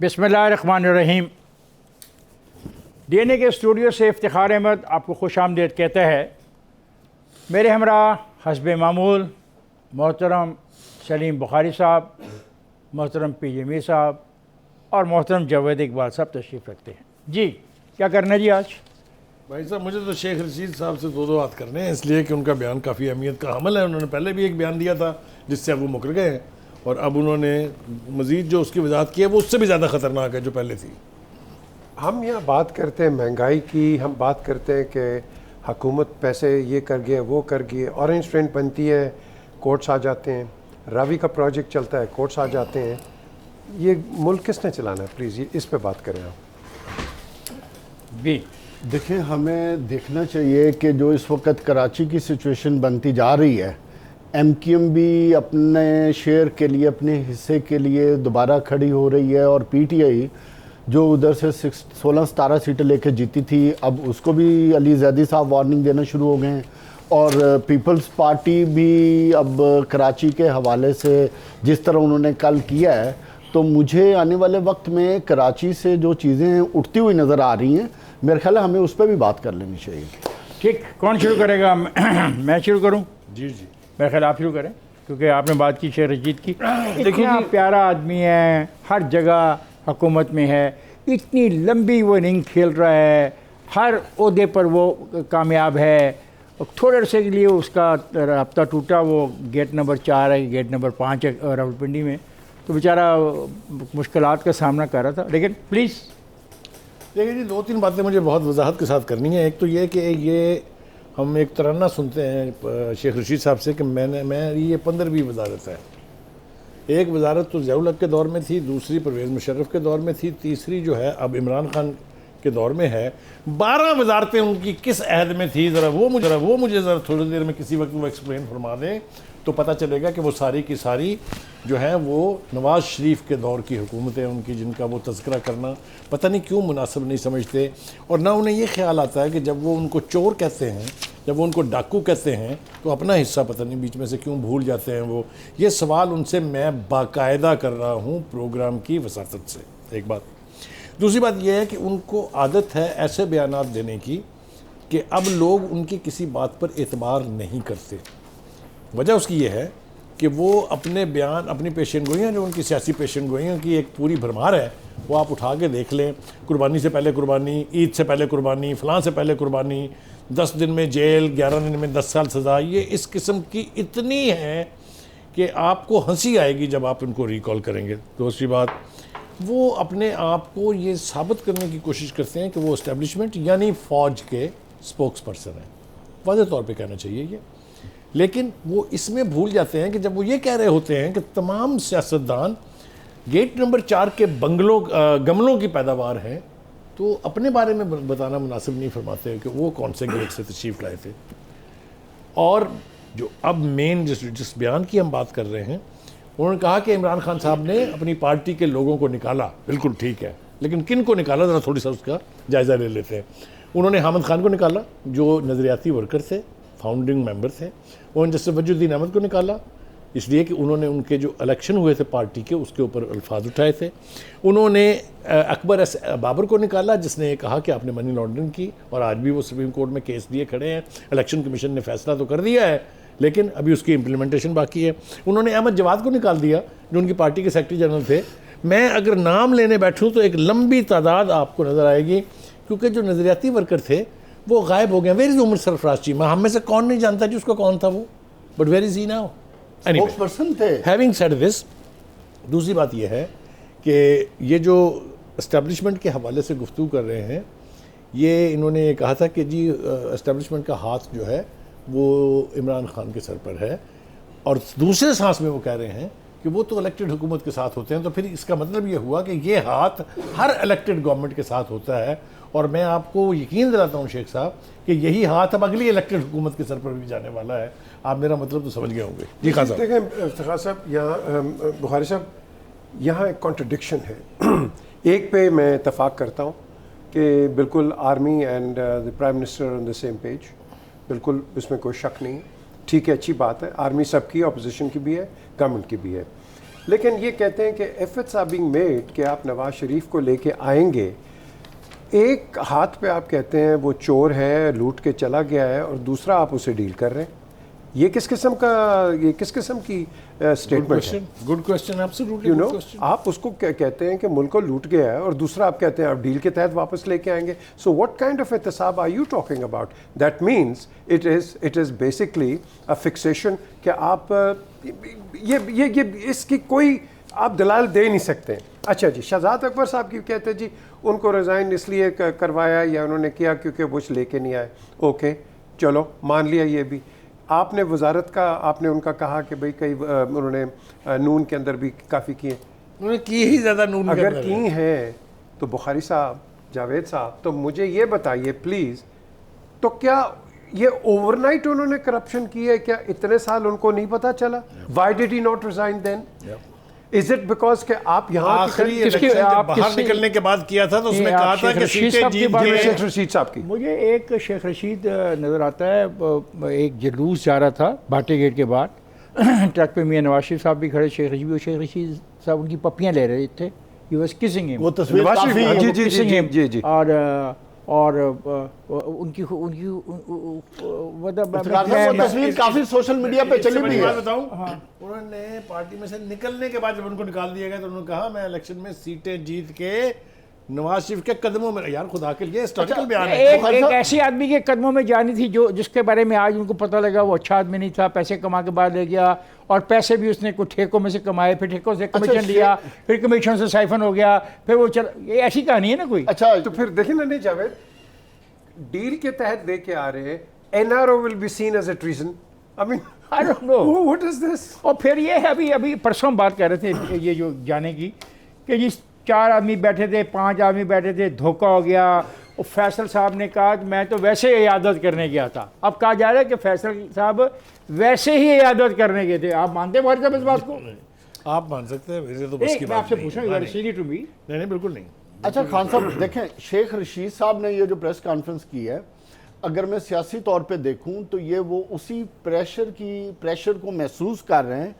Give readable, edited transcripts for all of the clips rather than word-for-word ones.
बिस्मिल्लाहिर्रहमानिर्रहीम। डीएनए के स्टूडियो से इफ्तिखार अहमद आपको खुश आमदीद कहता है। मेरे हमरा हस्ब मामूल मोहतरम सलीम बुखारी साहब, मोहतरम पीजे मीर साहब और मोहतरम जावेद इकबाल साहब तशरीफ़ रखते हैं। जी क्या करना है जी आज? भाई साहब मुझे तो शेख रशीद साहब से दो बात करने हैं, इसलिए कि उनका बयान काफ़ी अहमियत का हमल है। उन्होंने पहले भी एक बयान दिया था जिससे अब वो मुकर गए हैं, और अब उन्होंने मज़ीद जो उसकी वजाहत की है वो उससे भी ज़्यादा ख़तरनाक है जो पहले थी। हम यहाँ बात करते हैं महंगाई की, हम बात करते हैं कि हुकूमत पैसे ये कर गई वो कर गई, ऑरेंज ट्रेन बनती है कोर्ट्स आ जाते हैं, रावी का प्रोजेक्ट चलता है कोर्ट्स आ जाते हैं। ये मुल्क किसने चलाना है? प्लीज़ ये इस पे बात करें आप। भी देखिए, हमें देखना चाहिए कि जो इस वक्त कराची की सिचुएशन बनती जा रही है, एमक्यूएम भी अपने शेयर के लिए, अपने हिस्से के लिए दोबारा खड़ी हो रही है, और पीटीआई जो उधर से 16-17 सीटें लेकर जीती थी, अब उसको भी अली जैदी साहब वार्निंग देना शुरू हो गए हैं। और पीपल्स पार्टी भी अब कराची के हवाले से जिस तरह उन्होंने कल किया है, तो मुझे आने वाले वक्त में कराची से जो चीज़ें उठती हुई नज़र आ रही हैं, मेरे ख्याल है हमें उस पर भी बात कर लेनी चाहिए। ठीक, कौन शुरू करेगा? मैं शुरू करूं? जी जी, मेरे ख्याल आप शुरू करें, क्योंकि आपने बात की शेख रशीद की। देखिए, आप प्यारा आदमी है, हर जगह हुकूमत में है, इतनी लंबी वो इनिंग खेल रहा है, हर ओहदे पर वो कामयाब है। थोड़े अरसे के लिए उसका रब्ता टूटा, वो गेट नंबर 4 है, गेट नंबर 5 है रावलपिंडी में, तो बेचारा मुश्किलात का सामना कर रहा था। लेकिन प्लीज़ देखिए जी, 2-3 बातें मुझे बहुत वजाहत के साथ करनी है। एक तो ये कि ये हम एक तराना सुनते हैं शेख रशीद साहब से कि मेरी ये 15वीं वजारत है। एक वजारत तो ज़ियाउल हक के दौर में थी, दूसरी परवेज़ मुशर्रफ के दौर में थी, तीसरी जो है अब इमरान खान के दौर में है। 12 वजारतें उनकी किस अहद में थी, ज़रा वो मुझे ज़रा थोड़ी देर में किसी वक्त वो एक्सप्लेन फरमा दें, तो पता चलेगा कि वो सारी की सारी जो है वो नवाज़ शरीफ के दौर की हुकूमतें उनकी, जिनका वो तज़किरा करना पता नहीं क्यों मुनासिब नहीं समझते। और ना उन्हें ये ख्याल आता है कि जब वो उनको चोर कहते हैं, जब वो उनको डाकू कहते हैं, तो अपना हिस्सा पता नहीं बीच में से क्यों भूल जाते हैं वो। ये सवाल उनसे मैं बाकायदा कर रहा हूँ प्रोग्राम की वसातत से। एक बात। दूसरी बात यह है कि उनको आदत है ऐसे बयानात देने की कि अब लोग उनकी किसी बात पर एतबार नहीं करते। वजह उसकी ये है कि वो अपने बयान, अपनी पेशन गोइयाँ, जो उनकी सियासी पेशन गोइयों की एक पूरी भरमार है, वो आप उठा के देख लें। कुर्बानी से पहले कुर्बानी, ईद से पहले कुर्बानी, फ़लाँ से पहले कुर्बानी, 10 दिन में जेल, 11 दिन में 10 साल सज़ा, ये इस किस्म की इतनी है कि आपको हंसी आएगी जब आप उनको रिकॉल करेंगे। दूसरी बात, वो अपने आप को ये साबित करने की कोशिश करते हैं कि वो इस्टेब्लिशमेंट यानी फ़ौज के स्पोक्स पर्सन हैं, वाज़ेह तौर पे कहना चाहिए ये। लेकिन वो इसमें भूल जाते हैं कि जब वो ये कह रहे होते हैं कि तमाम सियासतदान गेट नंबर 4 के गमलों की पैदावार हैं, तो अपने बारे में बताना मुनासिब नहीं फरमाते कि वो कौन से गेट से तशरीफ़ लाए थे। और जो अब मेन जिस बयान की हम बात कर रहे हैं, उन्होंने कहा कि इमरान खान साहब ने अपनी पार्टी के लोगों को निकाला। बिल्कुल ठीक है, लेकिन किन को निकाला, ज़रा थोड़ी सा उसका जायज़ा ले लेते हैं। उन्होंने हामिद खान को निकाला, जो नज़रियाती वर्कर थे, फाउंडिंग मेंबर थे। उन्होंने जस्टिस वजुद्दीन अहमद को निकाला इसलिए कि उन्होंने उनके जो इलेक्शन हुए थे पार्टी के, उसके ऊपर अल्फाज उठाए थे। उन्होंने अकबर एस बाबर को निकाला, जिसने ये कहा कि आपने मनी लॉन्ड्रिंग की, और आज भी वो सुप्रीम कोर्ट में केस दिए खड़े हैं। इलेक्शन कमीशन ने फैसला तो कर दिया है, लेकिन अभी उसकी इम्प्लीमेंटेशन बाकी है। उन्होंने अहमद जवाद को निकाल दिया, जो उनकी पार्टी के सेक्रेटरी जनरल थे। मैं अगर नाम लेने बैठूँ तो एक लंबी तादाद आपको नज़र आएगी, क्योंकि जो नज़रियाती वर्कर थे वो गायब हो गए। Where is Umar Sarfaraz Cheema? हम में से कौन नहीं जानता जी उसका कौन था वो, but where is he now? Person थे। हैविंग सेड दिस, दूसरी बात यह है कि ये जो इस्टेब्लिशमेंट के हवाले से गुफ्तगू कर रहे हैं, ये इन्होंने ये कहा था कि जी इस्टेब्लिशमेंट का हाथ जो है वो इमरान खान के सर पर है, और दूसरे सांस में वो कह रहे हैं कि वो तो इलेक्टेड हुकूमत के साथ होते हैं। तो फिर इसका मतलब ये हुआ कि ये हाथ हर इलेक्टेड गवर्नमेंट के साथ होता है। और मैं आपको यकीन दिलाता हूँ शेख साहब कि यही हाथ अब अगली इलेक्टेड हुकूमत के सर पर भी जाने वाला है। आप मेरा मतलब तो समझ गए होंगे। जी खान साहब। देखें इफ्तिखार साहब, यहाँ बुखारी साहब, यहाँ एक कॉन्ट्रडिक्शन है। एक पे मैं इतफाक़ करता हूँ कि बिल्कुल army and the prime minister on the same page, बिल्कुल इसमें कोई शक नहीं है। ठीक है, अच्छी बात है, आर्मी सबकी, अपोजिशन की भी है, गवर्नमेंट की भी है। लेकिन ये कहते हैं कि एफर्ट्स आर बीइंग मेड कि आप नवाज शरीफ को लेके आएंगे, एक हाथ पे आप कहते हैं वो चोर है, लूट के चला गया है, और दूसरा आप उसे डील कर रहे हैं। ये किस किस्म की स्टेटमेंट है? Good question, absolutely you good no, question. आप उसको कहते हैं कि मुल्क को लूट गया है, और दूसरा आप कहते हैं आप डील के तहत वापस लेके आएंगे। सो व्हाट काइंड ऑफ एहतसाब are you talking about? That means it is basically a fixation कि आप ये इसकी कोई आप दलाल दे नहीं सकते। अच्छा जी, शहजाद अकबर साहब की कहते हैं जी उनको रिज़ाइन इसलिए करवाया या उन्होंने किया क्योंकि बुश लेके नहीं आए। ओके, चलो मान लिया ये भी। आपने वजारत का, आपने उनका कहा कि भाई कई उन्होंने नून के अंदर भी काफ़ी किए, उन्होंने की ही ज़्यादा नून के अगर अंदर की हैं तो बुखारी साहब, जावेद साहब, तो मुझे ये बताइए प्लीज़, तो क्या ये ओवरनाइट उन्होंने करप्शन की है? क्या इतने साल उनको नहीं पता चला? Why did he not resign then? Is it because के आप यहाँ आखिरी इलेक्शन जब बाहर निकलने के बाद किया था तो उसमें कहा था कि सीटें जीत गए। शेख रशीद साहब की मुझे एक शेख रशीद नज़र आता है, एक जुलूस जा रहा था भाटे गेट के बाद, ट्रक पे मियां नवाज शरीफ साहब भी खड़े, शेख रशीद साहब उनकी पप्पियाँ ले रहे थे, ही वाज किसिंग हिम, वो तस्वीर नवाज काफी शरीफ, जी जी जी जी जी, और उनकी मतलब वो तस्वीर काफी सोशल मीडिया पे चली भी है। बताऊं, उन्होंने पार्टी में से निकलने के बाद जब उनको निकाल दिया गया तो उन्होंने कहा मैं इलेक्शन में सीटें जीत के नवाज शरीफ के कदमों में, यार खुदा के लिए हिस्टोरिकल बयान है। एक ऐसी आदमी के कदमों में जानी थी जो जिसके बारे में आज उनको पता लगा वो अच्छा आदमी नहीं था, पैसे कमा के बाद ले गया, और पैसे भी उसने कुछ ठेकों में से कमाए, फिर ठेकों से कमीशन लिया, फिर कमीशन से साइफन हो गया, फिर वो चल, ये ऐसी कहानी है ना कोई। अच्छा, तो फिर देखिए ना, नहीं जावेद, डील के तहत लेके आ रहे हैं, NRO will be seen as a treason. I mean I don't know what is this. और फिर ये है, अभी परसों हम बात कर रहे थे ये जो जाने की, कि जिस 4 आदमी बैठे थे, 5 आदमी बैठे थे, धोखा हो गया, और फैसल साहब ने कहा कि मैं तो वैसे ही इयादत करने गया था। अब कहा जा रहा है कि फैसल साहब वैसे ही इयादत करने गए थे। आप मानते हैं भाई साहब इस बात को? आप मान सकते हैं, वैसे तो बस की मैं बात आपसे नहीं पूछ है। रहा हूँ, टू मी। नहीं बिल्कुल नहीं। अच्छा खान साहब देखें, शेख रशीद साहब ने ये जो प्रेस कॉन्फ्रेंस की है, अगर मैं सियासी तौर पे देखूं तो ये वो उसी प्रेशर को महसूस कर रहे हैं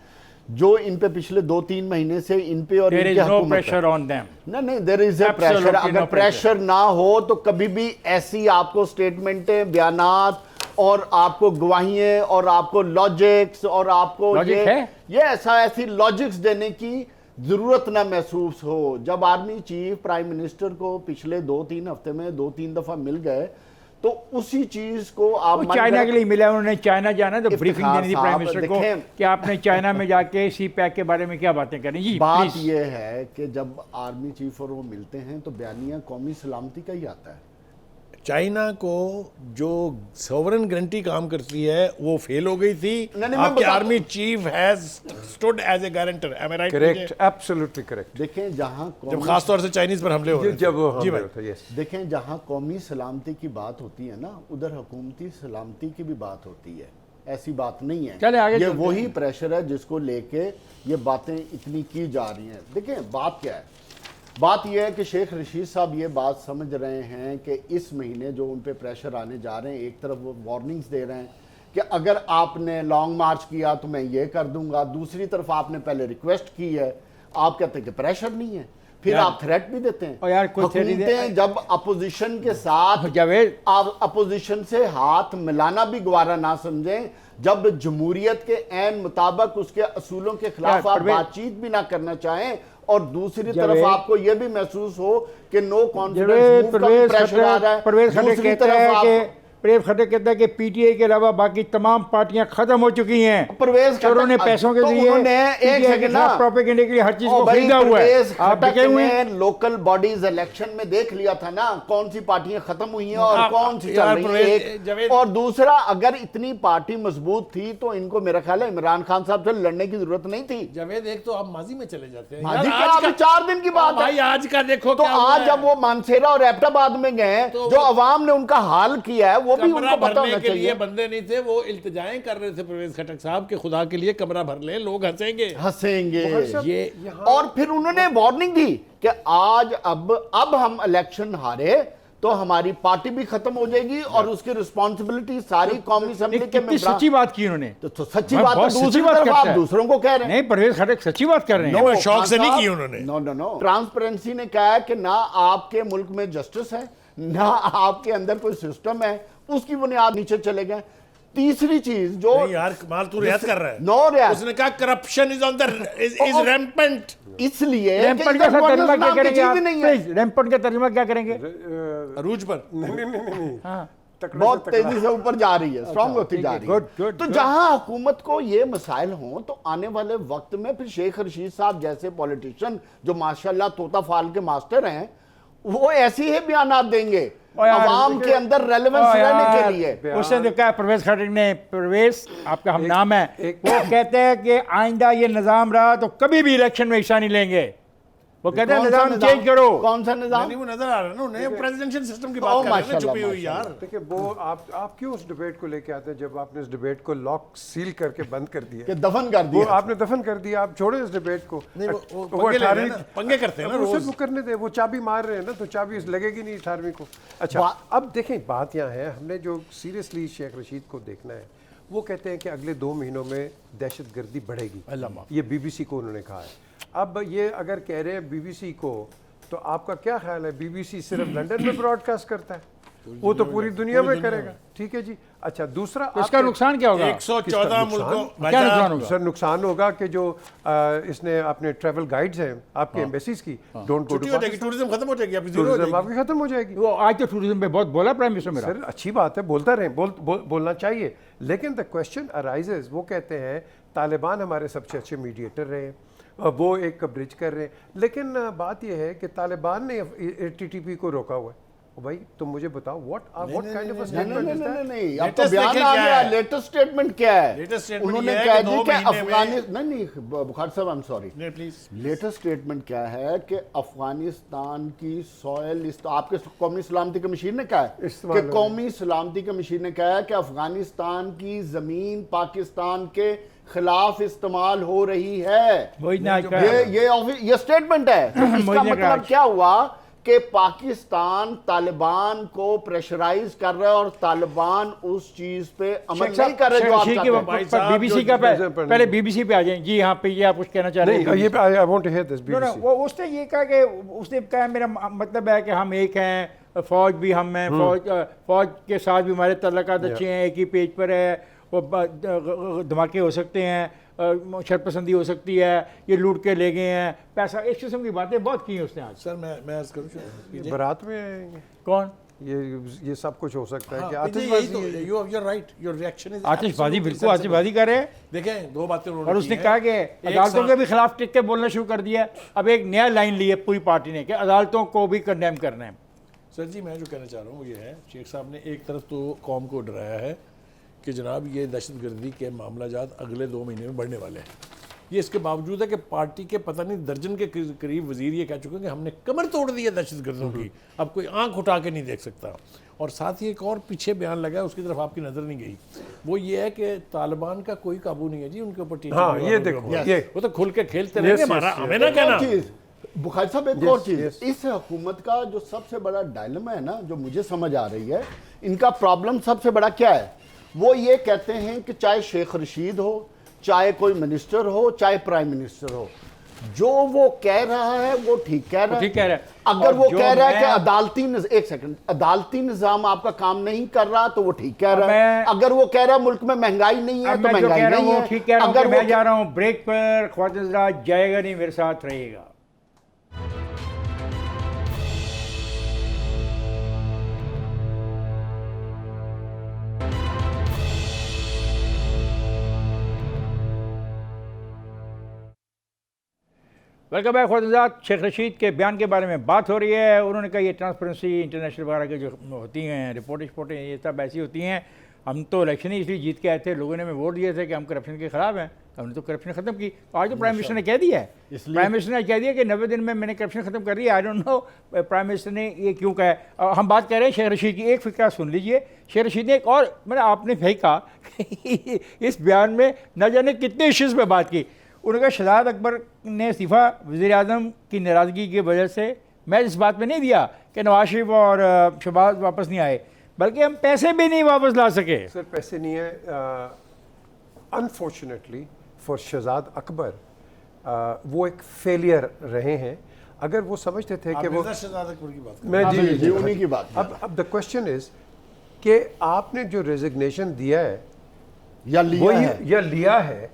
जो इन पे पिछले 2-3 महीने से इन पे और इनके हुकूमत प्रेशर ऑन देम। नहीं, देयर इज अ प्रेशर। अगर प्रेशर ना हो तो कभी भी ऐसी आपको स्टेटमेंटें, बयानात और आपको गवाहियां और आपको लॉजिक्स और आपको ये ऐसी लॉजिक्स देने की जरूरत ना महसूस हो। जब आर्मी चीफ प्राइम मिनिस्टर को पिछले 2-3 हफ्ते में 2-3 दफा मिल गए तो उसी चीज को आप चाइना के लिए मिला, उन्होंने चाइना जाना तो ब्रीफिंग देनी थी प्राइम मिनिस्टर को कि आपने चाइना में जाके सी पैक के बारे में क्या बातें करें। जी बात यह है कि जब आर्मी चीफ और वो मिलते हैं तो बयानिया कौमी सलामती का ही आता है। चाइना को जो सॉवरेन गारंटी काम करती है वो फेल हो गई थी। आपके army chief has stood as a guarantor. Am I right? Correct, absolutely correct. देखें जहां जब खास तौर से चाइनीज पर हमले हो रहे थे, जी भाई, देखें जहां कौमी सलामती की बात होती है ना, उधर हुकूमती सलामती की भी बात होती है। ऐसी बात नहीं है। चले आगे ये वही प्रेशर है जिसको लेके ये बातें इतनी की जा रही हैं। देखें बात क्या है, बात यह है कि शेख रशीद साहब ये बात समझ रहे हैं कि इस महीने जो उन पे प्रेशर आने जा रहे हैं, एक तरफ वो वार्निंग्स दे रहे हैं कि अगर आपने लॉन्ग मार्च किया तो मैं ये कर दूंगा, दूसरी तरफ आपने पहले रिक्वेस्ट की है, आप कहते हैं कि प्रेशर नहीं है, फिर आप थ्रेट भी देते हैं। और यार कोई हुकूमतें जब अपोजिशन के साथ जावेद आप अपोजिशन से हाथ मिलाना भी गवारा ना समझें, जब जमहूरियत के ऐन मुताबिक उसके असूलों के खिलाफ आप बातचीत भी ना करना चाहें, और दूसरी तरफ आपको यह भी महसूस हो कि नो कॉन्फिडेंस मूव का प्रेशर आ रहा है। दूसरी तरफ आप परवेज खट्टर कहता है कि पीटीआई के अलावा बाकी तमाम पार्टियां खत्म हो चुकी हैं। परवेज खट्टर ने पैसों के लिए एक सेकंड ना प्रोपेगेंडे के लिए हर चीज को खरीदा हुआ है। आप देखे हुए लोकल बॉडीज इलेक्शन में देख लिया था ना कौन सी पार्टियां खत्म हुई हैं और कौन सी चल रही है। और दूसरा, अगर इतनी पार्टी मजबूत थी तो इनको मेरा ख्याल है इमरान खान साहब से लड़ने की जरूरत नहीं थी। जावेद, एक तो आप माजी में चले जाते हैं, माजी क्या, अभी 4 दिन की बात है। आज का देखो तो आज जब वो मानसेरा और एबटाबाद में गए, जो अवाम ने उनका हाल किया है वो भी उनको पता होना के लिए बंदे नहीं थे, वो इल्तिजाएं कर रहे थे परवेज खट्टर साहब के खुदा के लिए कमरा भर ले, लोग हंसेंगे। ये और फिर उन्होंने वार्निंग दी कि आज अब हम इलेक्शन हारे तो हमारी पार्टी भी खत्म हो जाएगी और उसकी रिस्पॉन्सिबिलिटी सारी कौमी असेंबली के कितनी मेंबरान- सच्ची बात की उन्होंने। तो सच्ची मैं बात बहुत तो सच्ची दूसरी बात तरफ करता आप है। दूसरों को कह रहे हैं। नहीं, परवेज खटक सच्ची बात कर रहे हैं। वो शौक से नहीं खान की साहब, उन्होंने। नो ट्रांसपेरेंसी ने कहा है कि ना आपके मुल्क में जस्टिस है, ना आपके अंदर कोई सिस्टम है, उसकी बुनियाद नीचे चले गए। तीसरी चीज जो नहीं यार, कमाल तू रियायत कर रहा है। नो रियायत। उसने कहा corruption is on the is rampant. इसलिए रैंपट का तर्जुमा क्या करेंगे आप? प्लीज, रैंपट का तर्जुमा क्या करेंगे? अरूज पर नहीं हाँ, तकड़े बहुत से तकड़ा। तेजी से ऊपर जा रही है, स्ट्रांग होती जा रही है। गुड, तो जहां हुकूमत को ये मसाइल हों तो आने वाले वक्त में फिर शेख रशीद साहब जैसे पॉलिटिशियन जो माशाल्लाह तोता फाल के मास्टर हैं, वो ऐसी ही बयान देंगे ओ यार, अवाम के अंदर रेलेवेंस रहने के लिए। उसने तो कहा परवेज खटक ने, परवेज आपका हम नाम है, वो कहते हैं कि आइंदा ये निजाम रहा तो कभी भी इलेक्शन में हिस्सा नहीं लेंगे। वो कहते हैं कौन सा निजाम चेंज करो। कौन सा निजाम? नहीं, वो नजर आ रहा है ना उन्हें, प्रेसिडेंशियल सिस्टम की ओ, बात कर रहे हैं माशाल्लाह, छुपी हुई यार। देखिए वो आप क्यों उस डिबेट को लेके आते हैं जब आपने इस डिबेट को लॉक सील करके बंद कर दिया? कि दफन कर वो दिया। आपने दफन कर दिया, आप छोड़े इस डिबेट को। नहीं, वो वो पंगे ले रहे हैं 18वीं ना, पंगे करते हैं ना उसे रोज। वो करने दे, वो चाबी मार रहे हैं ना, तो चाबी लगेगी नहीं 18वीं को। अच्छा अब देखें, बात यहाँ है, हमने जो सीरियसली शेख रशीद को देखना है, वो कहते हैं कि अगले 2 महीनों में दहशतगर्दी बढ़ेगी। ये BBC को उन्होंने कहा है। अब ये अगर कह रहे हैं BBC को, तो आपका क्या ख्याल है? BBC सिर्फ लंदन में ब्रॉडकास्ट करता है, वो तो पूरी दुनिया में करेगा। ठीक है जी। अच्छा दूसरा तो इसका नुकसान क्या होगा? 114 मुल्कों क्या नुकसान होगा? सर नुकसान होगा कि जो इसने अपने ट्रैवल गाइड्स हैं आपके एम्बेसीज की, डोंट गो छुट्टी टू हो जाएगी, टूरिज्म खत्म हो जाएगी, आपकी जीरो हो टूरिज्म जाएगी। आपकी खत्म हो जाएगी। वो आज तो टूरिज्म पे बहुत बोला प्राइम मिनिस्टर मेरा। सर अच्छी बात है, बोलता रहे, बोलना चाहिए, लेकिन द क्वेश्चन अराइजेज, वो कहते हैं तालिबान हमारे सबसे अच्छे मीडिएटर रहे, वो एक ब्रिज कर रहे हैं, लेकिन बात यह है कि तालिबान ने TTP को रोका हुआ है। भाई तुम मुझे बताओ what kind of statement is that? नहीं, अब तो Latest बयान देखें आ क्या गया। है? लेटेस्ट स्टेटमेंट क्या है? Latest statement उन्होंने ये है कहा कि जी 9 कि महीने में- अफगानिस्तान नहीं बुखार साहब, आई एम सॉरी, नहीं प्लीज। लेटेस्ट स्टेटमेंट क्या है कि अफगानिस्तान की सॉयल, आपके कौमी सलामती कमीशन ने कहा है इस्तेमाल कि हो कौमी सलामती कमीशन ने कहा है कि अफगानिस्तान की जमीन पाकिस्तान के खिलाफ इस्तेमाल हो रही है। वही ना आज का- ये स्टेटमेंट है। तो इसका वही ना मतलब आज। क्या हुआ कि पाकिस्तान तालिबान को प्रेशराइज कर रहा है और तालिबान उस चीज पे अमल नहीं कर रहे जो आप चाहते हैं। भाई साहब, BBC का पहले BBC पे आ जाए जी। यहाँ पे ये आप कुछ कहना चाह रहे नहीं, हैं? ये I want to hear this No, no, BBC। वो उसने ये कहा कि उसने कहा मेरा मतलब है कि हम एक हैं, फौज भी हम हैं, फौज के साथ भी हमारे तल्लुकात अच्छे हैं, एक ही पेज पर है, वो धमाके हो सकते हैं, शरपसंदी हो सकती है, ये लूट के ले गए हैं पैसा, इस किस्म की बातें बहुत की हैं उसने आज। सर मैं अर्ज करूं शुरू बारात में आएंगे। कौन? ये सब कुछ हो सकता है कि यही आतिशबाजी तो है। You are right, your reaction is आतिशबाजी, बिल्कुल आतिशबाजी कर रहे हैं। देखें, दो बातें उन्होंने और की उसने हैं। कहा कि एक अदालतों साथ- के भी खिलाफ टिक के बोलना शुरू कर दिया। अब एक नया लाइन ली है पूरी पार्टी ने कि अदालतों को भी कंडेम करना है। सर जी, मैं जो कहना चाह रहा हूँ वो ये है, शेख साहब ने एक तरफ तो कौम को डराया है कि जनाब ये दहशतगर्दी के मामला जात अगले 2 महीने में बढ़ने वाले हैं। ये इसके बावजूद है कि पार्टी के पता नहीं दर्जन के करीब वजीर ये कह चुके हैं कि हमने कमर तोड़ दी है दहशतगर्दों की, अब कोई आंख उठा के नहीं देख सकता। और साथ ही एक और पीछे बयान लगा है, उसकी तरफ आपकी नज़र नहीं गई, वो ये है कि तालिबान का कोई काबू नहीं है जी उनके ऊपर। टीचर हाँ, ये देखो, ये वो तो खुल के खेलते रहेंगे, हमारा हमें ना कहना। चीज बुखारी साहब, एक Yes, और चीज, yes. इस हुकूमत का जो सबसे बड़ा डायलेमा है ना, जो मुझे समझ आ रही है, इनका प्रॉब्लम सबसे बड़ा क्या है? वो ये कहते हैं कि चाहे शेख रशीद हो, चाहे कोई मिनिस्टर हो, चाहे प्राइम मिनिस्टर हो, जो वो कह रहा है वो ठीक कह रहा है। ठीक कह रहा है। अगर और वो जो कह रहा है कि मैं- एक सेकंड, अदालती निजाम आपका काम नहीं कर रहा तो वो ठीक कह रहा है। मैं- अगर वो कह रहा है मुल्क में महंगाई नहीं है अब तो मैं जो महंगाई कह रहा हूँ नहीं वो है। ठीक कह रहा हूँ अगर कि वो मैं जा रहा हूँ ब्रेक पर, ख्वाजा जाएगा नहीं, मेरे साथ रहेगा। Welcome back Khawaja. शेख रशीद के बयान के बारे में बात हो रही है। उन्होंने कहा ये ट्रांसपेरेंसी इंटरनेशनल वगैरह की जो होती हैं रिपोर्टें ये सब ऐसी होती हैं। हम तो इलेक्शन ही इसलिए जीत के आए थे, लोगों ने हमें वोट दिए थे कि हम करप्शन के खिलाफ हैं, हमने तो करप्शन खत्म की। आज तो प्राइम मिनिस्टर ने कह दिया है, प्राइम मिनिस्टर ने कह दिया कि 90 दिन में मैंने करप्शन खत्म कर दिया। आई डोंट नो प्राइम मिनिस्टर ने ये क्यों कहा है। हम बात कर रहे हैं शेख रशीद की। एक फिक्रा सुन लीजिए। शेख रशीद ने एक और, मैंने आपने भाई कहा इस बयान में न जाने कितने इश्यूज़ पर बात की। उन्होंने कहा शहजाद अकबर ने इस्तीफ़ा वज़ीर आज़म की नाराज़गी की वजह से, मैं इस बात में नहीं दिया कि नवाज शरीफ और शहबाज वापस नहीं आए, बल्कि हम पैसे भी नहीं वापस ला सके। सर पैसे नहीं है, अनफॉर्चुनेटली फॉर शहजाद अकबर वो एक फेलियर रहे हैं। अगर वो समझते थे कि वो शहजाद अकबर की बात मैं जी उन्हीं की बात अब द क्वेश्चन इज कि आपने जो रेजिग्नेशन दिया है या लिया है लिया है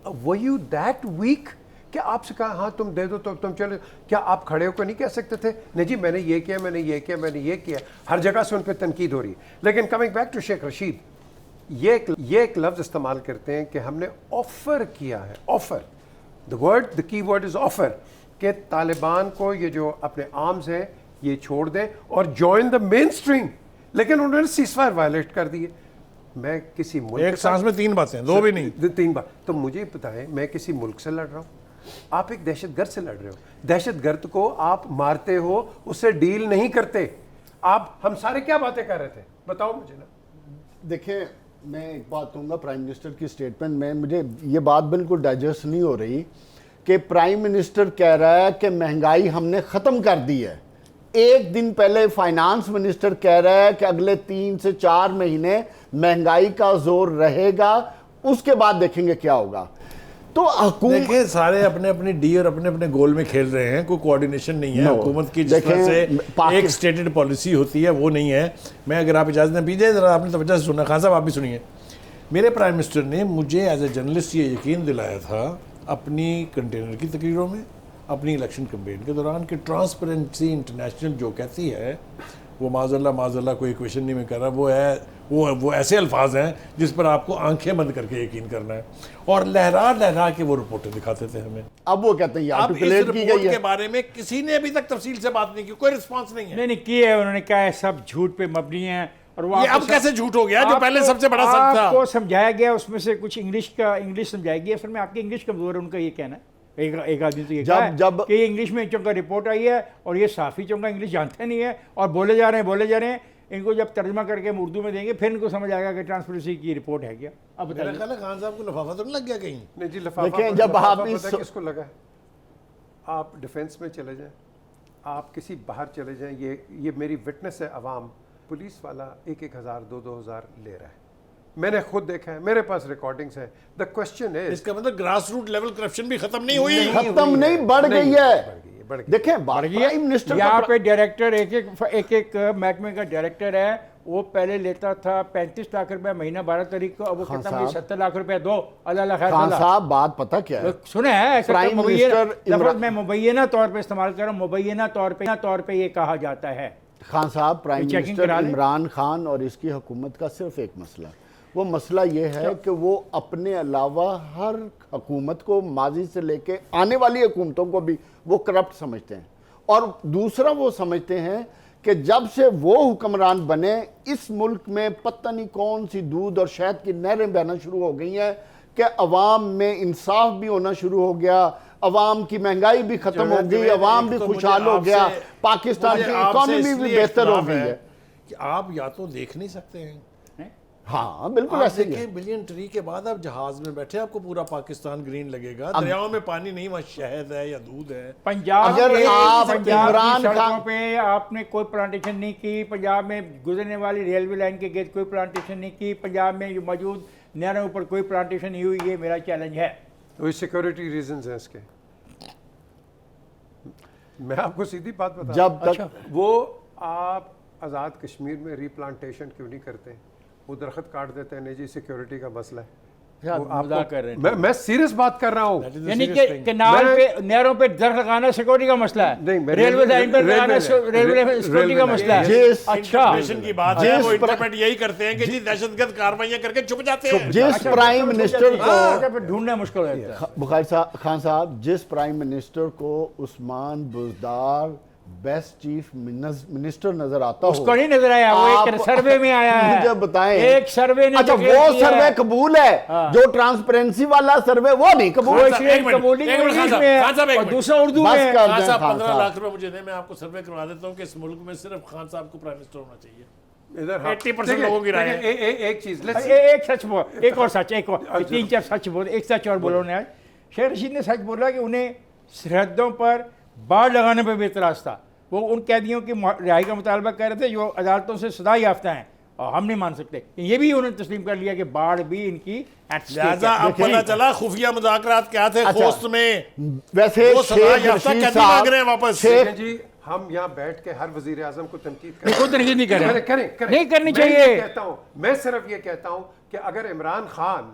वर यू दैट वीक क्या आपसे कहा हाँ तुम दे दो तो तुम चले, क्या आप खड़े होकर नहीं कह सकते थे नहीं जी मैंने ये किया, मैंने ये किया, मैंने ये किया। हर जगह से उन पर तनकीद हो रही है। लेकिन coming back to Sheikh Rashid, ये एक लफ्ज़ इस्तेमाल करते हैं कि हमने ऑफ़र किया है। Offer, the key word is offer, कि तालिबान को ये जो अपने आर्म्स हैं ये छोड़ दें और जॉइन द मेन स्ट्रीम। लेकिन उन्होंने सीज़फायर वायलेट कर दिए। मैं किसी मुल्क एक सांस में तीन बातें, दो भी नहीं, तीन बार। तो मुझे बताएं, मैं किसी मुल्क से लड़ रहा हूँ, आप एक दहशतगर्द से लड़ रहे हो। दहशतगर्द को आप मारते हो, उससे डील नहीं करते। आप हम सारे क्या बातें कर रहे थे बताओ मुझे ना। देखिए मैं एक बात कहूँगा, प्राइम मिनिस्टर की स्टेटमेंट में मुझे ये बात बिल्कुल डाइजेस्ट नहीं हो रही कि प्राइम मिनिस्टर कह रहा है कि महंगाई हमने ख़त्म कर दी है। एक दिन पहले फाइनेंस मिनिस्टर कह रहा है कि अगले 3 से 4 महीने महंगाई का जोर रहेगा, उसके बाद देखेंगे क्या होगा। तो देखिए सारे अपने अपने डी और अपने अपने गोल में खेल रहे हैं, कोई कोऑर्डिनेशन नहीं है हुकूमत की। जिस तरह से एक स्टेटेड पॉलिसी होती है वो नहीं है। मैं अगर आप इजाज़त दें पीजिए ज़रा, आपने तवज्जो से सुना, खान साहब आप भी सुनिए। मेरे प्राइम मिनिस्टर ने मुझे एज ए जर्नलिस्ट ये यकीन दिलाया था अपनी कंटेनर की तकरीरों में, अपनी इलेक्शन कैंपेन के दौरान, कि ट्रांसपेरेंसी इंटरनेशनल जो कहती है वो माज़ल्ला कोई क्वेश्चन नहीं मैं कर रहा, वो है वो ऐसे अल्फाज हैं जिस पर आपको आंखें बंद करके यकीन करना है। और लहरा के वो रिपोर्टें दिखाते थे हमें। अब वो कहते हैं अब इस रिपोर्ट के बारे में किसी ने अभी तक तफसील से बात नहीं की, कोई रिस्पांस नहीं है। नहीं की है, उन्होंने कहा है सब झूठ पे मबनी है। और वो ये अब कैसे झूठ हो गया जो पहले सबसे बड़ा सच था? आपको समझाया गया, उसमें से कुछ इंग्लिश समझाई गई। असल में आपकी इंग्लिश कमजोर है, उनका ये कहना है। एक आदमी तो ये कहा है कि ये इंग्लिश में चौंका रिपोर्ट आई है और ये साफ़ी चौंका इंग्लिश जानते नहीं है और बोले जा रहे हैं। इनको जब तर्जमा करके हम उर्दू में देंगे फिर इनको समझ आएगा कि ट्रांसपेरेंसी की रिपोर्ट है क्या। अब मेरा ख्याल है खान साहब को लिफाफा तो नहीं लग गया कहीं? नहीं जी, लिफाफा जब आप किसको लगा है? आप डिफेंस में चले जाएं, आप किसी बाहर चले जाएं, ये मेरी विटनेस है अवाम, पुलिस वाला 1,000 2,000 ले रहा है। मैंने खुद देखा है, मेरे पास रिकॉर्डिंग्स हैं। द क्वेश्चन है, इसका मतलब ग्रास रूट लेवल करप्शन भी खत्म नहीं हुई, खत्म नहीं, बढ़ गई है। देखें प्राइम मिनिस्टर यहाँ पे डायरेक्टर एक महकमे का डायरेक्टर है, वो पहले लेता था 35 लाख रुपए महीना 12 तारीख को, अब वो कहता है 70 लाख रुपए दो। अल्लाह खैर खान साहब बात पता क्या है, सुने हैं, प्राइम मिनिस्टर मैं मुबैना तौर पे इस्तेमाल कर रहा हूँ, मुबैना तौर पे ये कहा जाता है। खान साहब प्राइम मिनिस्टर इमरान खान और इसकी हुकूमत का सिर्फ एक मसला, वो मसला ये है कि वो अपने अलावा हर हुकूमत को, माजी से लेके आने वाली हुकूमतों को भी वो करप्ट समझते हैं। और दूसरा वो समझते हैं कि जब से वो हुक्मरान बने इस मुल्क में पता नहीं कौन सी दूध और शहद की नहरें बहना शुरू हो गई हैं कि अवाम में इंसाफ भी होना शुरू हो गया, अवाम की महंगाई भी खत्म हो गई, अवाम भी खुशहाल हो गया, पाकिस्तान की इकॉनमी भी बेहतर हो गई है। कि आप या तो देख नहीं सकते हैं, हाँ बिल्कुल ऐसे ही है। बिलियन ट्री के बाद आप जहाज में बैठे, आपको पूरा पाकिस्तान ग्रीन लगेगा। दरियाओं में पानी नहीं, वहाँ शहद है या दूध है। पंजाब अगर आप इमरान खान पे आपने कोई प्लांटेशन नहीं की, पंजाब में गुजरने वाली रेलवे लाइन के गेट कोई प्लांटेशन नहीं की, पंजाब में जो मौजूद नहरों ऊपर कोई प्लांटेशन नहीं हुई, ये मेरा चैलेंज है। वही सिक्योरिटी रीजंस हैं इसके। मैं आपको सीधी बात बता, जब तक वो आप आज़ाद कश्मीर में रीप्लांटेशन क्यों नहीं करते? वो दरख्त काट देते हैं, नहीं जी सिक्योरिटी का मसला है। मजाक कर रहे हैं। मैं सीरियस बात कर रहा हूँ। यानी कि किनार पे नहरों पे दरख्त लगाना सिक्योरिटी का मसला है, नहीं, रेलवे लाइन पर लगाना रेलवे सिक्योरिटी का मसला है। अच्छा की बात है, वो इंटरप्रेट यही करते हैं कि जी दहशतगर्द कार्रवाइयां करके चुप जाते हैं। जिस प्राइम मिनिस्टर को ढूंढना मुश्किल होता है। बुखारी खान साहब, जिस प्राइम मिनिस्टर को Usman Buzdar best chief minister नजर आता हो, उसको नहीं नजर आया, वो एक सर्वे में आया है। मुझे बताएं, एक सर्वे ने अच्छा वो सर्वे कबूल है, जो ट्रांसपेरेंसी वाला सर्वे वो नहीं कबूल। दूसरा उर्दू में। खान साहब 15 लाख रुपए मुझे दें, मैं आपको सर्वे करवा देता हूँ कि इस मुल्क में सिर्फ खान साहब को प्राइम मिनिस्टर होना चाहिए। इधर 80% लोगों की राय है। एक चीज, एक सच बोल, एक और सच, एक और 3-4 सच बोल, एक सच और बोलो। शेख रशीद ने सच बोला कि उन्हें सरहदों पर बाड़ लगाने पर भी इतराज था। वो उन कैदियों की रिहाई का मुतालबा कर रहे थे जो अदालतों से सजा याफ्ता हैं, और हम नहीं मान सकते। ये भी उन्होंने तस्लीम कर लिया कि बाढ़ भी इनकी at stake लिहाजा है। अब पता चला खुफिया मुज़ाकरात क्या थे अच्छा। खोस्त में। वैसे वो सजा शेख याफ्ता रशीद कैदी मांग साहब रहे हैं वापस। देखें जी, हम यहाँ बैठ के हर वजीर आजम को तनकीद करें, कोई तनकीद नहीं कर रहे। करें नहीं करनी मैं ये चाहिए। कहता हूँ, मैं सिर्फ ये कहता हूँ कि अगर इमरान खान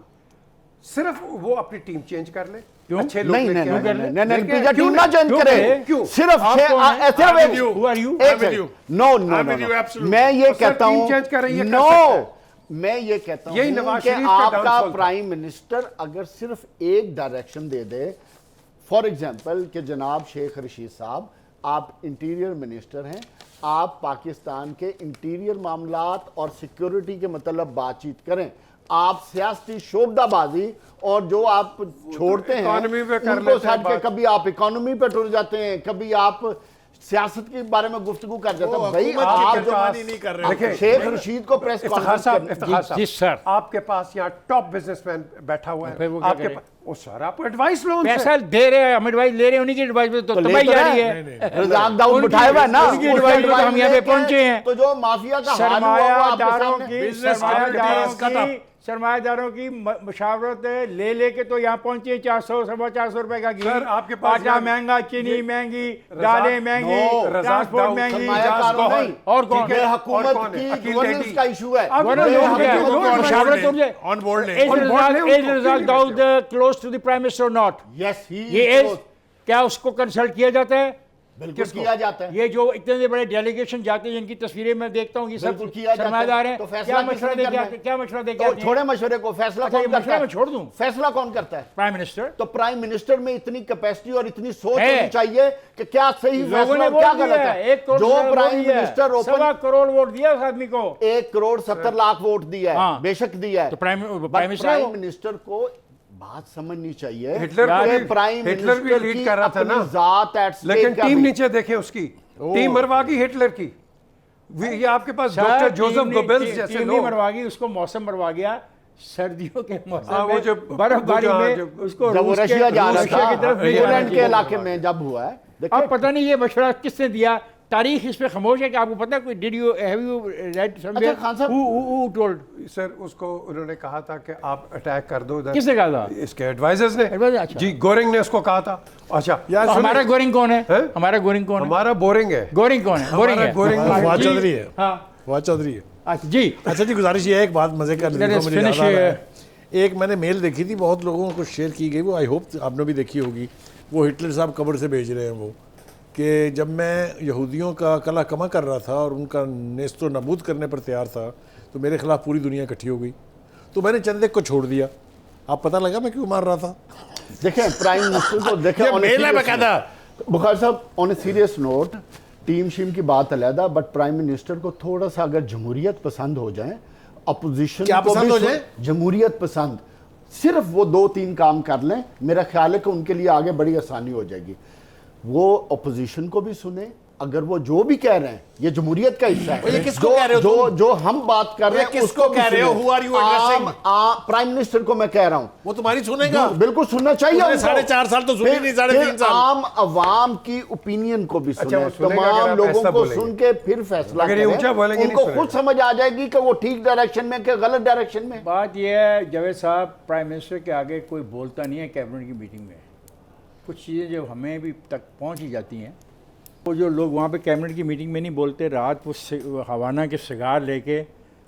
सिर्फ वो अपनी टीम चेंज कर ले, क्यों? अच्छे लोग नहीं लेके नहीं आए, नहीं नहीं नहीं लेके नतीजा क्यों टीम ना नहीं? चेंज क्यों करे करे? क्यों? सिर्फ आप कौन हैं? ऐसे I'm with way- you. Who are you? एक I'm with you. Second. No no I'm with you, no absolutely. मैं ये और सर, कहता टीम हूँ चेंज कर रही है, कर नो सकता है। मैं ये कहता हूँ यही नवाज कि शरीफ का आपका downfall था। प्राइम मिनिस्टर अगर सिर्फ एक direction they they, for example कि जनाब शेख रशीद साहब आप इंटीरियर मिनिस्टर हैं, आप पाकिस्तान के इंटीरियर मामलात और सिक्योरिटी के मतलब बातचीत करें, आप सियासी शोबदाबाजी और जो आप छोड़ते हैं इकोनॉमी पे कर उनको लेते हैं छाड़ के बात। कभी आप इकोनॉमी पे टुर जाते हैं, कभी आप सियासत के बारे में गुफ्तगू कर जाते हैं। भाई हुकूमत की आप तरजमानी नहीं कर रहे। देखिए, शेख रशीद को प्रेस इफ्तिखार कॉन्फ्रेंस साहब, करनी- इफ्तिखार जी, साहब, जी, सर। आपके पास यहाँ टॉप बिजनेसमैन बैठा हुआ फिर है, वो क्या आपके करे? पास ओ सर आप एडवाइस लो उनसे। पैसा दे रहे हैं, हम एडवाइस ले रहे हैं, उन्हीं की एडवाइस पे तो तो ले तबाही तो जा रहे रही हैं। है। रज़ाक दाऊद उनकी- बिठाए हुए हैं ना, उनकी उसका एडवाइस पे तो एडवाइस हम यहाँ पे लेके पहुंचे हैं। तो जो माफिया का हाल हुआ वो आपके सरमायादारों सामने- की Business सरमायादारों की मशावरत ले लेके तो यहाँ पहुंचे 400 सवा 400 रुपए का घी, सर, आपके पास आटा यहाँ- महंगा, चीनी महंगी, रज़ाक- दालें महंगी, नो, रज़ाक ट्रांसपोर्ट दाऊद, महंगी, सरमायाकार गौहर। नहीं। और कौन? ये और हुकूमत कौन है? की अकील गवर्नेंस टेडी। का इशू है। अब What ये are you हम doing? लोग Don't on मशावरत board हो जाए। On board नहीं। Is On board नहीं, Razak उनको Daud close to the prime minister or not? Yes he ये is, क्या उसको कंसल्ट किया जाता है? बिल्कुल किया जाता है। ये जो इतने बड़े डेलीगेशन जाते हैं जिनकी तस्वीरें मैं देखता हूँ, ये सब बिल्कुल किया जाता है। सरमायादार हैं, तो फैसला क्या किसने मशवरा दे करना है? क्या मशवरा दे तो छोड़े मशवरे को, फैसला अच्छा, ये कौन करता मशवरा है? मैं छोड़ दूं? फैसला कौन करता है? Prime minister. तो प्राइम मिनिस्टर में इतनी कैपेसिटी और इतनी सोच है। होनी चाहिए कि क्या सही लोगों फैसला ने और वोट क्या दिया गलत है, है। 1 करोड़ जो से वोट प्राइम दिया है, मिनिस्टर सवा ओपन करोड़ वोट दिया उस आदमी को। 1 करोड़ 70 लाख वोट दिया है, हाँ। बेशक दिया है। तो प्राइम बट मिनिस्टर है वो। प्राइम मिनिस्टर को बात समझनी चाहिए। हिटलर यार, को भी- प्राइम हिटलर भी मिनिस्टर लीड की कर रहा था अपनी ना, जात at stake लेकिन का टीम भी। नीचे देखें उसकी, टीम मरवा गई हिटलर की। ये आपके पास डॉक्टर जोसेफ गोबेल्स जैसे टीम लोग। मरवा गई, उसको मौसम मरवा गया सर्दियों के मौसम हाँ, वो में जब- बर्फबारी वो जो- में जब- उसको जब वो रूस के- रशिया जा रहा रशिया की था, तरफ ले जाना पोलैंड के चाहिए। इलाके में जब हुआ है, देखिए अब पता नहीं ये मशवरा किसने दिया, तारीख इस पे खामोश है कि आपको पता है कोई did you have you read somewhere अच्छा, खान साहब- हु टोल्ड सर उसको उन्होंने कहा था कि आप अटैक कर दो इधर। किसने कहा था? इसके एडवाइजर्स ने। Advisor, अच्छा। जी गोरिंग ने उसको कहा था। अच्छा यार तो हमारा गोरिंग कौन है? हैं? हमारा गोरिंग कौन है? हमारा बोरिंग है। गोरिंग कौन है? गोरिंग है। गोरिंग हाँ, फवाद जी। चौधरी है। हाँ फवाद चौधरी है। अच्छा जी। अच्छा जी, गुजारिश ये है, एक बात मजे का Let मुझे us याद finish, आ रहा है। एक मैंने मेल देखी थी, बहुत लोगों को शेयर की गई, वो आई होप आपने भी देखी होगी। वो हिटलर साहब कब्र से भेज रहे हैं वो, कि जब मैं यहूदियों का कला कमा कर रहा था और उनका नेस्तो नबूद करने पर तैयार था, तो मेरे खिलाफ पूरी दुनिया इकट्ठी हो गई, तो मैंने चंद एक को छोड़ दिया। आप पता लगा मैं क्यों मार रहा था? देखें प्राइम मिनिस्टर को देखें ये on a मेल है serious बकायदा। note। बुखारी साहब on a serious note, team शीम की बात अलहदा, बट प्राइम मिनिस्टर को थोड़ा सा अगर जमहूरियत पसंद हो जाए, अपोजिशन क्या को पसंद भी हो जाए? जमहूरियत पसंद, सिर्फ वो 2-3 काम कर लें, मेरा ख्याल है कि उनके लिए आगे बड़ी आसानी हो जाएगी। वो अपोजिशन को भी सुने, अगर वो जो भी कह रहे हैं ये जमहूरियत का हिस्सा है। ये किसको जो कह रहे हो जो तुम? जो हम बात कर रहे ये हैं किसको उसको भी कह रहे हो? सुने। Who are you addressing? Prime minister को मैं कह रहा हूं, वो तुम्हारी सुनेगा? बिल्कुल सुनना चाहिए उसने उनको। 4.5 साल तो सुनी फिर- नहीं, 3.5 फिर साल। आम अवाम की ओपिनियन को भी सुने, वो सुनेगा अगर तमाम आप लोगों ऐसा को बोलेंगे। सुन के फिर फैसला अगर ये करें। ऊंचा बोलेंगे नहीं उनको सुनेगा। खुद समझ आ जाएगी कि वो ठीक डायरेक्शन में कि गलत डायरेक्शन में। बात यह है जावेद साहब, प्राइम मिनिस्टर के आगे कोई बोलता नहीं है कैबिनेट की मीटिंग में। कुछ चीज़ें जो हमें भी तक पहुंच ही जाती हैं, वो जो लोग वहाँ पे कैबिनेट की मीटिंग में नहीं बोलते, रात वो हवाना के सिगार लेके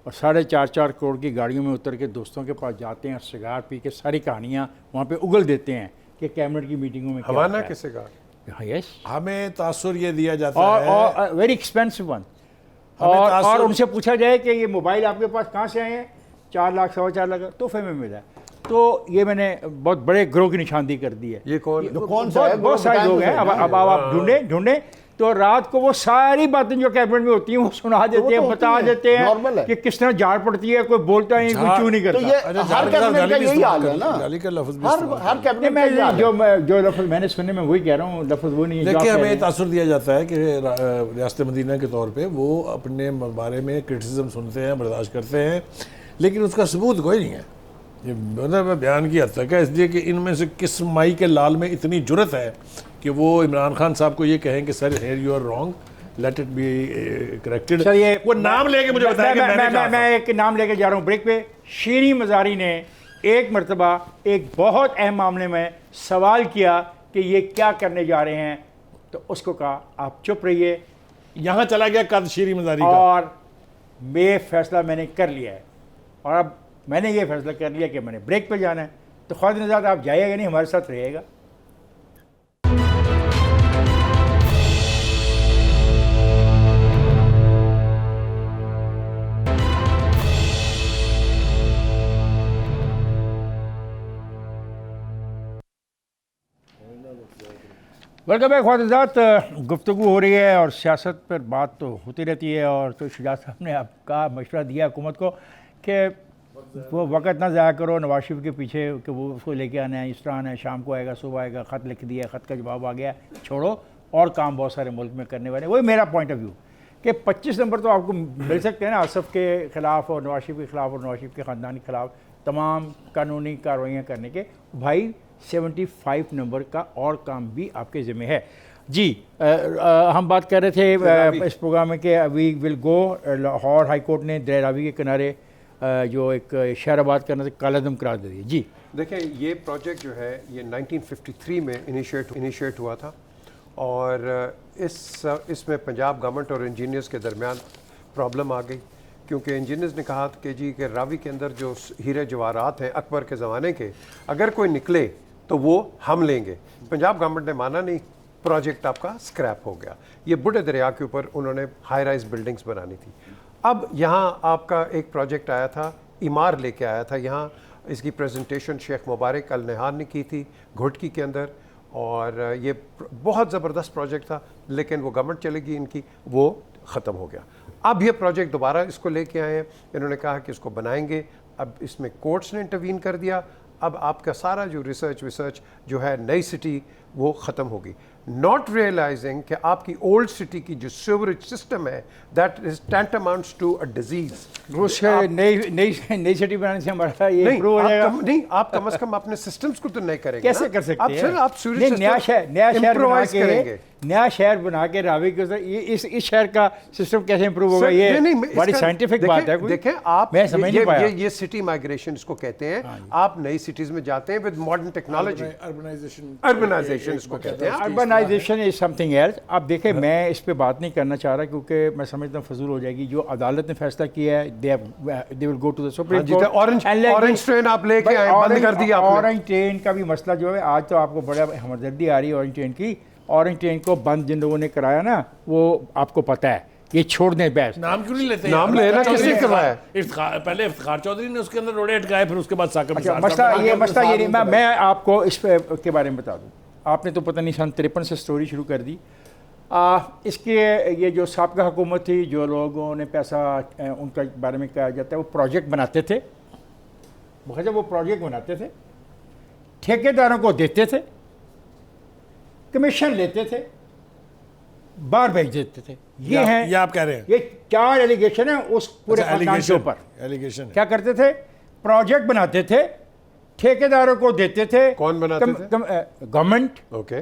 और 4.5 करोड़ की गाड़ियों में उतर के दोस्तों के पास जाते हैं और सिगार पी के सारी कहानियाँ वहाँ पे उगल देते हैं कि कैबिनेट की मीटिंगों में क्या हवाना होता है। के सिगार। हाँ, यस। हमें तासुर ये दिया जाता है, और वेरी एक्सपेंसिव वन। हमें और तासुर- उनसे पूछा जाए कि ये मोबाइल आपके पास कहाँ से आए हैं, 4 लाख 4.25 लाख तोहफे में मिला है। तो ये मैंने बहुत बड़े ग्रोह की निशानदी कर दी है। ये कौन? तो कौन सा है? बहुत सारे बताएं लोग मुझे। हैं। अब आप ढूंढें तो रात को वो सारी बातें जो कैबिनेट में होती हैं वो सुना देते हैं, तो बता होती है, देते normal हैं है। कि किस तरह झाड़ पड़ती है, कोई बोलता नहीं, कोई चू नहीं तो करता। ये अच्छा, हर जाली का कैबिनेट का गाली भी यही हाल है इस्तेमाल ना, कर- गाली का लफ्ज़ भी हर इस्तेमाल हर कर- कैबिनेट का यही हाल है। जो लफ्ज़ मैंने सुने मैं वही कह रहा हूँ, लफ्ज़ वो नहीं है जो आप देखिए, कह रहे हमें हैं। तासुर दिया जाता है कि रियासत मदीना के तौर पे वो अपने बारे में क्रिटिसिज्म सुनते हैं, बर्दाश्त करते हैं, लेकिन उसका सबूत कोई नहीं है। ये मतलब बयान की हद तक है, इसलिए कि इनमें से किस माई के लाल में इतनी जुर्रत है कि वो इमरान खान साहब को ये कहें कि sir here you are wrong, let it be corrected. Sir ये वो नाम लेके मुझे बताया कि मैंने कहा था। मैं एक नाम लेके जा रहा हूँ ब्रेक पे। शीरी मज़ारी ने एक मरतबा एक बहुत अहम मामले में सवाल किया कि ये क्या करने जा रहे हैं, तो उसको कहा आप चुप रहिए, यहाँ चला गया कद शीरी मज़ारी का। और ये फैसला मैंने कर लिया है, और अब मैंने ये फैसला कर लिया कि मैंने ब्रेक पे जाना है। तो ख्वाजा निजात आप जाइएगा नहीं, हमारे साथ रहिएगा। Welcome back Khwaja. गुफ्तगू हो रही है और सियासत पर बात तो होती रहती है, और तो शुजात साहब ने आपका मशवरा दिया हुकूमत को कि वो वक्त ना ज़ाया करो नवाज शरीफ के पीछे कि वो उसको लेके आना है, इस तरह आना है, शाम को आएगा, सुबह आएगा, ख़त लिख दिया, ख़त का जवाब आ गया, छोड़ो और काम बहुत सारे मुल्क में करने वाले। वही मेरा पॉइंट ऑफ व्यू कि 25 नंबर तो आपको मिल सकते हैं ना आसफ के ख़िलाफ़ और नवाज शरीफ के ख़िलाफ़ और नवाज शरीफ के ख़ानदान के ख़िलाफ़ तमाम कानूनी कार्रवाइयाँ करने के। भाई 75 नंबर का और काम भी आपके ज़िम्मे है। जी हम बात कर रहे थे इस प्रोग्राम में कि we will go, Lahore high court ने दरिया रावी के किनारे जो एक शहर आबाद करना था कालादम करार दे दिया। जी देखिए, ये प्रोजेक्ट जो है ये 1953 में इनिशिएट हुआ था, और इसमें पंजाब गवर्नमेंट और इंजीनियर्स के दरमियान प्रॉब्लम आ गई, क्योंकि इंजीनियर्स ने कहा कि जी कि रावी के अंदर जो हीरे जवाहरात हैं अकबर के ज़माने के, अगर कोई निकले तो वो हम लेंगे। पंजाब गवर्नमेंट ने माना नहीं, प्रोजेक्ट आपका स्क्रैप हो गया। ये बूढ़े दरिया के ऊपर उन्होंने हाई राइज बिल्डिंग्स बनानी थी। अब यहाँ आपका एक प्रोजेक्ट आया था, इमार लेके आया था यहाँ, इसकी प्रेजेंटेशन शेख मुबारक अल नहान ने की थी घुटकी के अंदर, और ये बहुत ज़बरदस्त प्रोजेक्ट था, लेकिन वो गवर्नमेंट चलेगी इनकी, वो ख़त्म हो गया। अब ये प्रोजेक्ट दोबारा इसको लेके आए हैं, इन्होंने कहा कि इसको बनाएंगे। अब इसमें कोर्ट्स ने इंटरवीन कर दिया। अब आपका सारा जो रिसर्च जो है नई सिटी वो ख़त्म होगी, नॉट रियलाइजिंग कि आपकी ओल्ड सिटी की जो सीवरेज सिस्टम है that is tantamounts to a disease. उससे नई सिटी बनाने से हमारा ये इम्प्रूव हो जाएगा। नहीं, आप कम से कम अपने सिस्टम्स को तो नहीं करेंगे। कैसे कर सकते हैं? आप सीवरेज नया शहर नया शहर बना के रावी के उधर ये इस शहर का सिस्टम कैसे इंप्रूव होगा? ये बड़ी साइंटिफिक बात है। देखें आप, मैं समझ नहीं पाया। ये सिटी माइग्रेशन इसको कहते हैं। आप नई सिटीज में जाते हैं विद मॉडर्न टेक्नोलॉजी, अर्बनाइजेशन इसको कहते हैं। Urbanization is something else. अब देखें, मैं इस पे बात नहीं करना चाह रहा क्योंकि मैं समझता हूँ फजूल हो जाएगी। जो अदालत ने फैसला किया है, they will go to the supreme court. Orange train आप लेके आए, बंद कर दी आपने। ऑरेंज ट्रेन का भी मसला जो है, आज तो आपको बड़ा हमदर्दी आ रही है ऑरेंज ट्रेन की। ऑरेंज ट्रेन को बंद जिन लोगों ने कराया ना, वो आपको पता है, ये छोड़ दें बस। नाम क्यों नहीं लेते? नाम लेना किसने करवाया? पहले इफ्तिखार चौधरी ने उसके अंदर रोड़े अटकाए, फिर उसके बाद साकिब निसार। मसला ये नहीं, मैं आपको इस के बारे में बता दूं। आपने तो पता नहीं सन 53 से स्टोरी शुरू कर दी। इसके ये जो साबका हुकूमत थी, जो लोगों ने पैसा उनका बारे में कहा जाता है, वो प्रोजेक्ट बनाते थे। जब वो प्रोजेक्ट बनाते थे, ठेकेदारों को देते थे, कमीशन लेते थे, बाहर भेज देते थे। ये है, ये आप कह रहे हैं, ये 4 एलिगेशन है उस पूरे खानदान के ऊपर। एलिगेशन क्या करते थे? प्रोजेक्ट बनाते थे, ठेकेदारों को देते थे। कौन बनाते थे? गवर्नमेंट। ओके।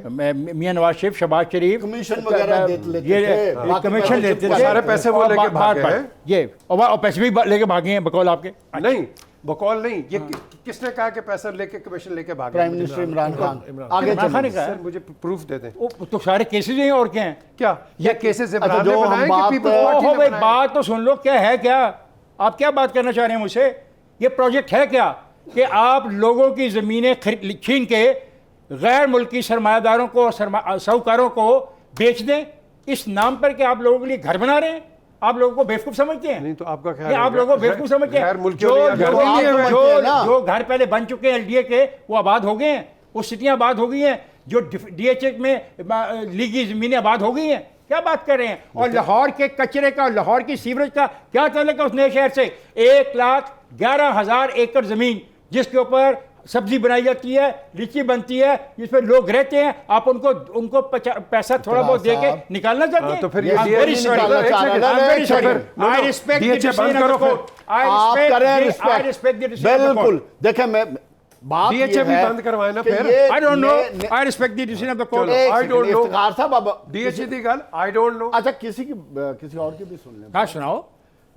मियां नवाज शरीफ, शहबाज शरीफ, कमीशन वगैरह लेते थे, कमीशन लेते थे, सारे पैसे वो लेके भागे हैं। ये और पैसे भी लेके भागे हैं बकौल आपके। नहीं, बकौल नहीं, ये किसने कहा कि पैसा लेके कमीशन लेके भागे? Prime minister Imran Khan. आगे इमरान खान ने चलिए। कहा। सर मुझे प्रूफ दे दें। तो सारे केसेस हैं और क्या हैं? क्या ये केसेस इमरान ने जो हम बनाए कि बात- पीपल्स पार्टी ओहो ने भाई, बनाए? बात तो सुन लो। क्या है, क्या आप क्या बात करना चाह रहे हैं मुझसे? ये प्रोजेक्ट है क्या कि आप लोगों की ज़मीनें छीन के गैर मुल्की सरमायादारों को, साहूकारों को बेच दें, इस नाम पर कि आप लोगों के लिए घर बना रहे हैं? आप लोगों को बेवकूफ़ समझते हैं? नहीं तो आपका ख्याल ये है आप लोगों को बेवकूफ़ समझते हैं? जो घर पहले बन चुके हैं एलडीए के, वो आबाद हो गए हैं, वो सिटियाँ आबाद हो गई हैं, जो डीएचए में लीगी ज़मीनें आबाद हो गई हैं। क्या बात कर रहे हैं? और लाहौर के कचरे का, लाहौर की सीवरेज का क्या ताल्लुक है उस नए शहर से? 1,11,000 एकड़ ज़मीन जिसके ऊपर सब्जी बनाई जाती है, लीची बनती है, जिस पर लोग रहते हैं, आप उनको पैसा थोड़ा बहुत दे के निकालना चाहते हैं? तो फिर ये very sorry. निकालना चाह रहे हैं। I'm very sorry. No, I no. respect the DHA decision बंद of the करो फिर। court. I आप करें respect respect. the decision of the court. बिल्कुल। देखें, मैं बात ये DHA भी है बंद करवाए ना कि फिर। ये I don't know. ने- I respect the decision of the court. एक I don't second, know. Iftikhar साहब अब DHA दी गल आई डोंट नो। अच्छा किसी और की भी सुन लें। हाँ सुनाओ।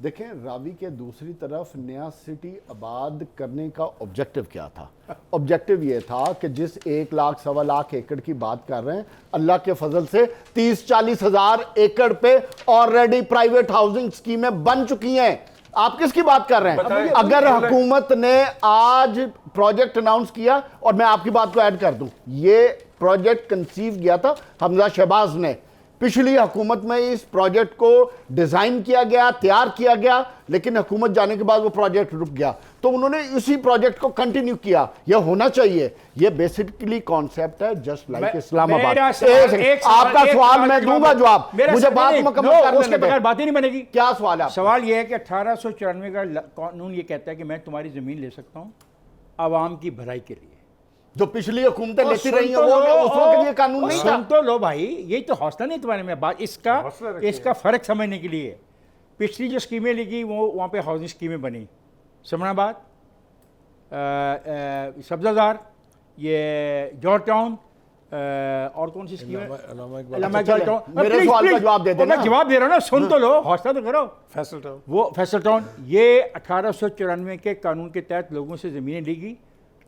देखें रावी के दूसरी तरफ नया सिटी आबाद करने का ऑब्जेक्टिव क्या था? ऑब्जेक्टिव ये था कि जिस 1 लाख सवा लाख एकड़ की बात कर रहे हैं, अल्लाह के फजल से 30-40 हजार एकड़ पे ऑलरेडी प्राइवेट हाउसिंग स्कीमें बन चुकी हैं। आप किसकी बात कर रहे हैं? बताएं। अगर हुकूमत ने आज प्रोजेक्ट अनाउंस किया, और मैं आपकी बात को ऐड कर दूं, ये प्रोजेक्ट कंसीव किया था हमजा शहबाज ने। पिछली हुकूमत में इस प्रोजेक्ट को डिजाइन किया गया, तैयार किया गया, लेकिन हुकूमत जाने के बाद वो प्रोजेक्ट रुक गया, तो उन्होंने इसी प्रोजेक्ट को कंटिन्यू किया। यह होना चाहिए। ये बेसिकली कॉन्सेप्ट है जस्ट लाइक इस्लामाबाद। मेरा सवाल- एक सवाल- आपका एक सवाल सवाल मैं के दूंगा जवाब- जवाब, मेरा मुझे सवाल बात नहीं, मुकम्मल no, करने उसके दें। बगैर बात ही नहीं बनेगी। क्या सवाल है आपका? सवाल यह है कि 1894 का कानून ये कहता है कि मैं तुम्हारी जमीन ले सकता हूँ आवाम की भलाई के लिए। जो पिछली हुकूमतें तो लेती सुन रही हैं तो वो लो, उस वक्त ये कानून नहीं था। सुन तो लो भाई, यही तो हौसला नहीं तुम्हारे में बात हौसला रखिए। इसका फर्क समझने के लिए। पिछली जो स्कीमें लिखी वो वहाँ पे हाउसिंग स्कीमें बनी, समनाबाद, सब्जादार, ये जॉर्ज टाउन, और कौन सी स्कीम है? अलामा चले, मेरे सवाल का जवाब दे देना। मैं जवाब दे रहा हूँ ना, सुन तो लो, हौसला तो करो। फैसल टाउन। वो फैसल टाउन, ये 1894 के कानून के तहत लोगों से ज़मीनें ली गई,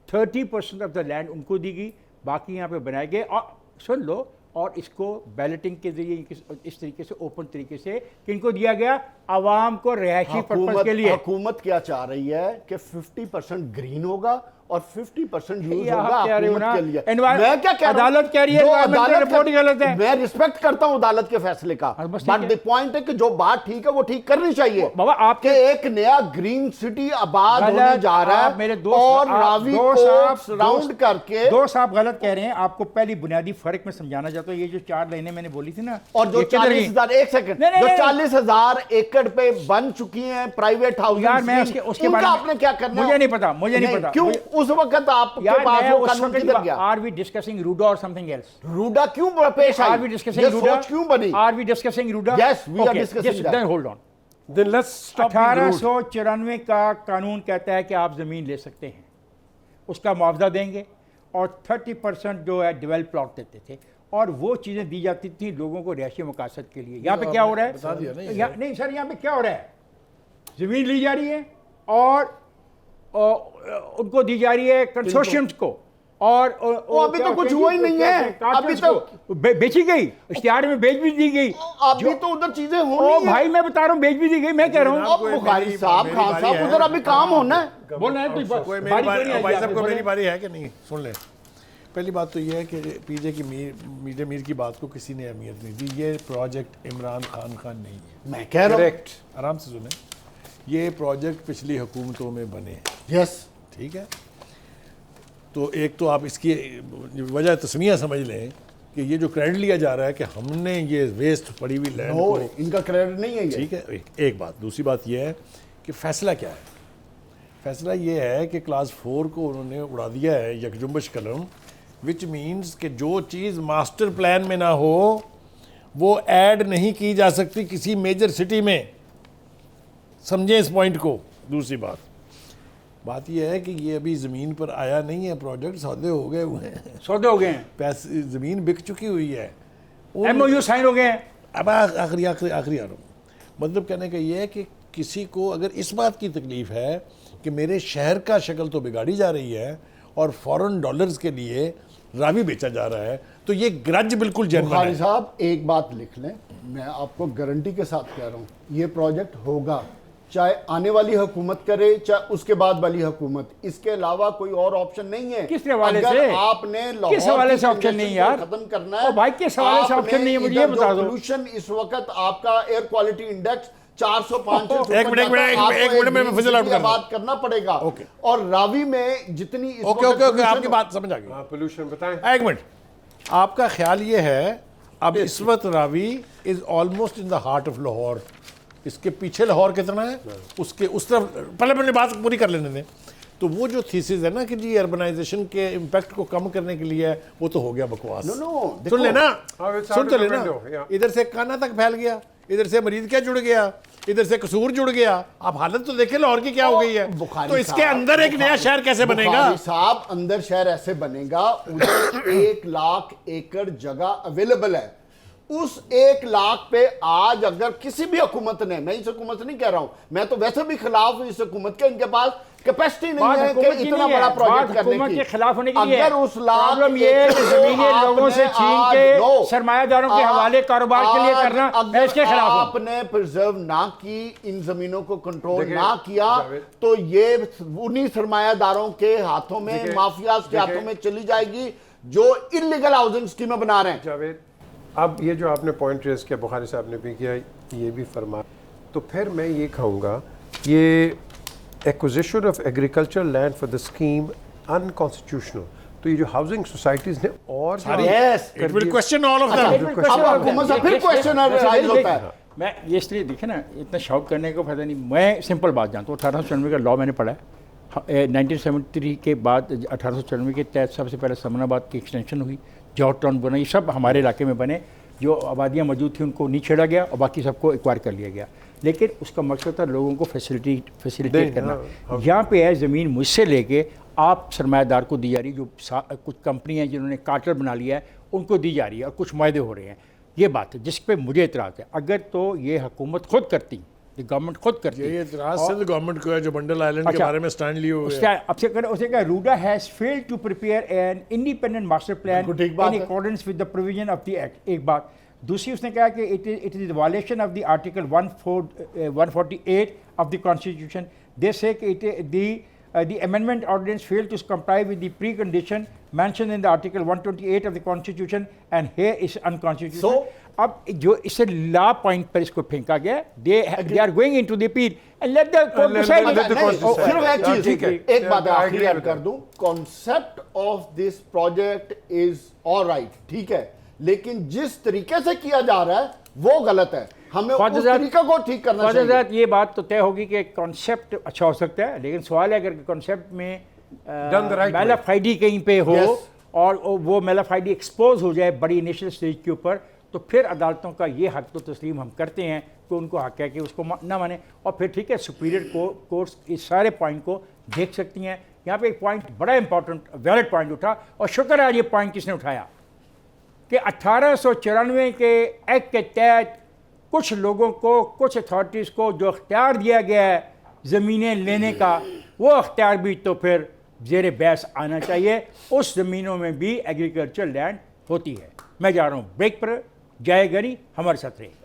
30% ऑफ द लैंड उनको दी गई, बाकी यहाँ पे बनाए गए। और सुन लो, और इसको बैलेटिंग के जरिए इस तरीके से ओपन तरीके से किनको दिया गया? आवाम को रिहायशी पर्पज के लिए। हुकूमत क्या चाह रही है कि 50% ग्रीन होगा और 50% यूज ये आप होगा कह रहे हो हुकूमत ना, के लिए। environment- मैं क्या कह रहा हूं? अदालत कह रही है जो environmental अदालत report ही गलत है। मैं रिस्पेक्ट करता हूं अदालत के फैसले का, हाँ, बस बट ठीक है। द पॉइंट है कि जो बात ठीक है वो ठीक करनी चाहिए। बाबा, आप कि एक नया ग्रीन सिटी आबाद गलत, होने जा रहा आप है मेरे दोस्त, और आप रावी दोस्त को आप- सराउंड दोस्त- करके, दोस्त आप गलत कह रहे हैं। आपको पहली बुनियादी फर्क में समझाना चाहता हूँ। ये जो 4 लाइनें मैंने बोली थी ना, और जो ये किधर गई? 40,000 एक सेकंड, नहीं, नहीं, जो नहीं। 40,000 एकड़ पे बन चुकी हैं प्राइवेट हाउसिंग यार मैं स्कीम, उसके उनका बारे में आपने क्या करना है? मुझे नहीं पता, मुझे नहीं पता। क्यों मुझे- उस वक्त आपके यार पास मैं वो उस कानून किधर गया? आर वी डिस्कसिंग रूडा और समथिंग एल्स? रूडा क्यों पेश आई? आर वी ये डिस्कसिंग रूडा? सोच क्यों बनी? Are we discussing RUDA? Yes, we are discussing that. Then hold on. Then let's stop being rude. 1894 का कानून कहता है कि आप ज़मीन ले सकते हैं, उसका मुआवजा देंगे, और 30% जो है डेवलप प्लॉट देते थे, और वो चीज़ें दी जाती थी लोगों को रिहायशी मकासद के लिए। यहाँ पे क्या हो रहा है? बता दिया ना ये। नहीं सर, यहाँ पे क्या हो रहा है? ज़मीन ली जा रही है और उनको दी जा रही है कंसोर्शियम्स को, और अभी तो कुछ हुआ ही नहीं है। अभी तो बेची गई, इश्तिहार में बेच भी दी गई। अभी तो उधर चीजें ओ होनी है। भाई मैं बता रहा हूँ, बेच भी दी गई। मैं कह रहा हूँ अब बुखारी साहब, खान साहब, उधर अभी काम होना है। बोलना है तो कोई मेरी बारी बारी, क्यों नहीं भाई आई साहब को आपने? मेरी बारी है कि नहीं? सुन ले। पहली बात तो ये है कि पीजे की मीर मीर की बात को किसी ने अहमियत नहीं दी। ये प्रोजेक्ट इमरान खान नहीं है। मैं कह रहा हूँ Correct. आराम से सुने, ये प्रोजेक्ट पिछली हुकूमतों में बने हैं, यस, ठीक है? तो एक तो आप इसकी वजह तस्मिया समझ लें कि ये जो क्रेडिट लिया जा रहा है कि हमने ये वेस्ट पड़ी हुई लैंड नो को, इनका क्रेडिट नहीं है ये। ठीक है? एक बात। दूसरी बात यह है कि फैसला क्या है? फैसला ये है कि क्लास 4 को उन्होंने उड़ा दिया है यकजुम्बश कलम, विच मीन्स कि जो चीज़ मास्टर प्लान में ना हो वो ऐड नहीं की जा सकती किसी मेजर सिटी में। समझें इस पॉइंट को। दूसरी बात यह है कि ये अभी ज़मीन पर आया नहीं है प्रोजेक्ट, सौदे हो गए हुए हैं, सौदे हो गए हैं, पैसे, ज़मीन बिक चुकी हुई है, MOU साइन हो गए हैं। अब आखिरी आ रहा हूँ। मतलब कहने का ये है कि किसी को अगर इस बात की तकलीफ़ है कि मेरे शहर का शक्ल तो बिगाड़ी जा रही है और फॉरेन डॉलर्स के लिए रावी बेचा जा रहा है, तो ये ग्रज बिल्कुल जेन्युइन बुखारी है। साहब एक बात लिख लें, मैं आपको गारंटी के साथ कह रहा हूँ, ये प्रोजेक्ट होगा, चाहे आने वाली हुकूमत करे चाहे उसके बाद वाली हुकूमत। इसके अलावा कोई और ऑप्शन नहीं है। किस हवाले अगर से? आपने लाहौर किस हवाले की से ऑप्शन नहीं congestion यार? को खत्म करना है, ओ भाई, किस हवाले से ऑप्शन नहीं है? मुझे ये बता दो। पोल्यूशन इस वक्त आपका एयर क्वालिटी इंडेक्स 405 से एक मिनट में फिजल आउट कर बात करना पड़ेगा। ओके। और रावी में जितनी इस ओके वक्त ओके ओके, pollution आपकी बात समझ आ गई। हाँ, पोल्यूशन बताएं। एक मिनट, आपका ख्याल ये है अब इस वक्त Ravi is almost in the heart of Lahore. इसके पीछे लाहौर कितना है, उसके उस तरफ, पहले मैंने बात पूरी कर लेने दें। तो वो जो थीसिस है ना कि जी अर्बनाइजेशन के इम्पैक्ट को कम करने के लिए है, वो तो हो गया बकवास। नो, नो, सुन लेना, हाँ, it's सुन out तो of the लेना। window, yeah. इधर से काना तक फैल गया, इधर से मरीज क्या जुड़ गया, इधर से कसूर जुड़ गया। आप हालत तो देखें लाहौर की क्या हो गई है। बुखारी तो इसके साहब, अंदर एक नया शहर कैसे बनेगा? बुखारी साहब, अंदर शहर ऐसे बनेगा, उधर 1 लाख एकड़ जगह अवेलेबल है। उस 1 लाख पे आज अगर किसी भी हुकूमत ने, मैं इस हुकूमत नहीं कह रहा हूं, मैं तो वैसे भी खिलाफ हूं इस हुकूमत के, इनके पास कैपेसिटी नहीं है कि इतना बड़ा प्रोजेक्ट करने की। के खिलाफ होने के लिए अगर उस लाख प्रॉब्लम ये है कि जमीनें लोगों से छीन के सरमायादारों के हवाले कारोबार के लिए करना, मैं इसके खिलाफ हूं। आपने प्रिजर्व ना की, इन जमीनों को कंट्रोल देखिए, ना किया, तो ये उन्हीं सरमायादारों के हाथों में, देखिए, माफियाज के हाथों में चली जाएगी जो इलीगल हाउसिंग स्कीमें बना रहे हैं। जावेद, अब ये जो आपने पॉइंट रेज किया, बुखारी साहब ने भी किया, ये भी फरमा, तो फिर मैं ये कहूँगा ये acquisition of agriculture land for the scheme unconstitutional. तो ये जो हाउसिंग सोसाइटीज ने और Yes, It will question all of them. अब हुकूमत से फिर क्वेश्चन राइज होता है। मैं ये इसलिए देखे ना, इतना शाउट करने को फायदा नहीं। मैं सिंपल बात जानता हूँ, 1894 का लॉ मैंने पढ़ा है। 1973 के बाद 1894 के तहत सबसे पहले समनाबाद की एक्सटेंशन हुई, जॉर्ज टाउन बना, ये सब हमारे इलाके में बने। जो आबादियाँ मौजूद थी उनको नहीं छेड़ा गया और बाकी सबको एक्वायर कर लिया गया, लेकिन उसका मकसद था लोगों को फैसिलिटेट करना। यहाँ पे है ज़मीन मुझसे लेके आप सरमायादार को दी जा रही, जो कुछ कंपनियाँ जिन्होंने कार्टर बना लिया है उनको दी जा रही है और कुछ मायदे हो रहे हैं। ये बात है जिस पे मुझे इतराज़ है। अगर तो ये हुकूमत खुद करती, ये गवर्नमेंट खुद करती, ये इतराज सिर्फ गवर्नमेंट को है जो बंडल आइलैंड के बारे में स्टैंड लिए हुए है। आपसे करें उसे कहा RUDA has failed to prepare an independent master plan in accordance with the provision of the act. एक बात। दूसरी उसने कहा कि it is violation of the article 148 of the constitution. They say कि the amendment ordinance failed to comply with the precondition mentioned in the article 128 of the constitution and here is unconstitutional. So अब जो इसे law point पर इसको फेंका गया, they are going into the appeal and let the court decide. सिर्फ एक चीज, एक बात आखिरी ऐड कर दूं, concept of this project is alright, ठीक है, लेकिन जिस तरीके से किया जा रहा है वो गलत है। हमें उस तरीका को ठीक करना चाहिए। ये बात तो तय होगी कि कॉन्सेप्ट अच्छा हो सकता है, लेकिन सवाल है अगर कॉन्सेप्ट में मेलाफाइडी कहीं पे हो और वो मेलाफाइडी एक्सपोज हो जाए बड़ी इनिशियल स्टेज के ऊपर, तो फिर अदालतों का ये हक तो तस्लीम हम करते हैं कि उनको हक है कि उसको ना माने, और फिर ठीक है सुपीरियर कोर्ट्स इस सारे पॉइंट को देख सकती हैं। यहाँ पे एक पॉइंट बड़ा इंपॉर्टेंट वैलिड पॉइंट उठा, और शुक्र है ये पॉइंट किसने उठाया कि 1894 के एक्ट के तहत कुछ लोगों को, कुछ अथॉरिटीज़ को जो अख्तियार दिया गया है ज़मीनें लेने का, वो अख्तियार भी तो फिर ज़ेर बहस आना चाहिए। उस ज़मीनों में भी एग्रीकल्चर लैंड होती है। मैं जा रहा हूँ ब्रेक पर, जय गरी हमारे साथ रहिएगा।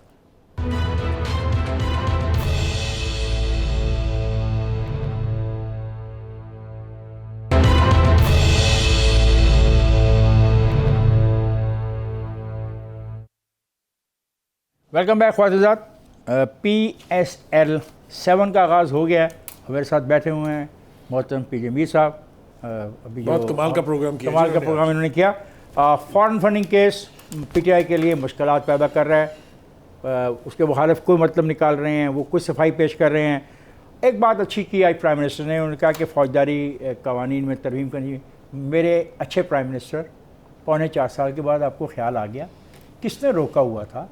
Welcome back ख्वाजात। PSL 7 का आगाज़ हो गया है। हमारे साथ बैठे हुए हैं मोहतरम पीजे मीर साहब। अभी बहुत कमाल का प्रोग्राम किया, कमाल का प्रोग्राम इन्होंने किया। फॉरेन फंडिंग केस PTI के लिए मुश्किलात पैदा कर रहा है, उसके मुखालिफ कोई मतलब निकाल रहे हैं, वो कुछ सफाई पेश कर रहे हैं। एक बात अच्छी की आज प्राइम मिनिस्टर ने, उन्होंने कहा कि फ़ौजदारी कवानीन में तरमीम करनी। मेरे अच्छे प्राइम मिनिस्टर, 4.25 साल के बाद आपको ख्याल आ गया। किसने रोका हुआ था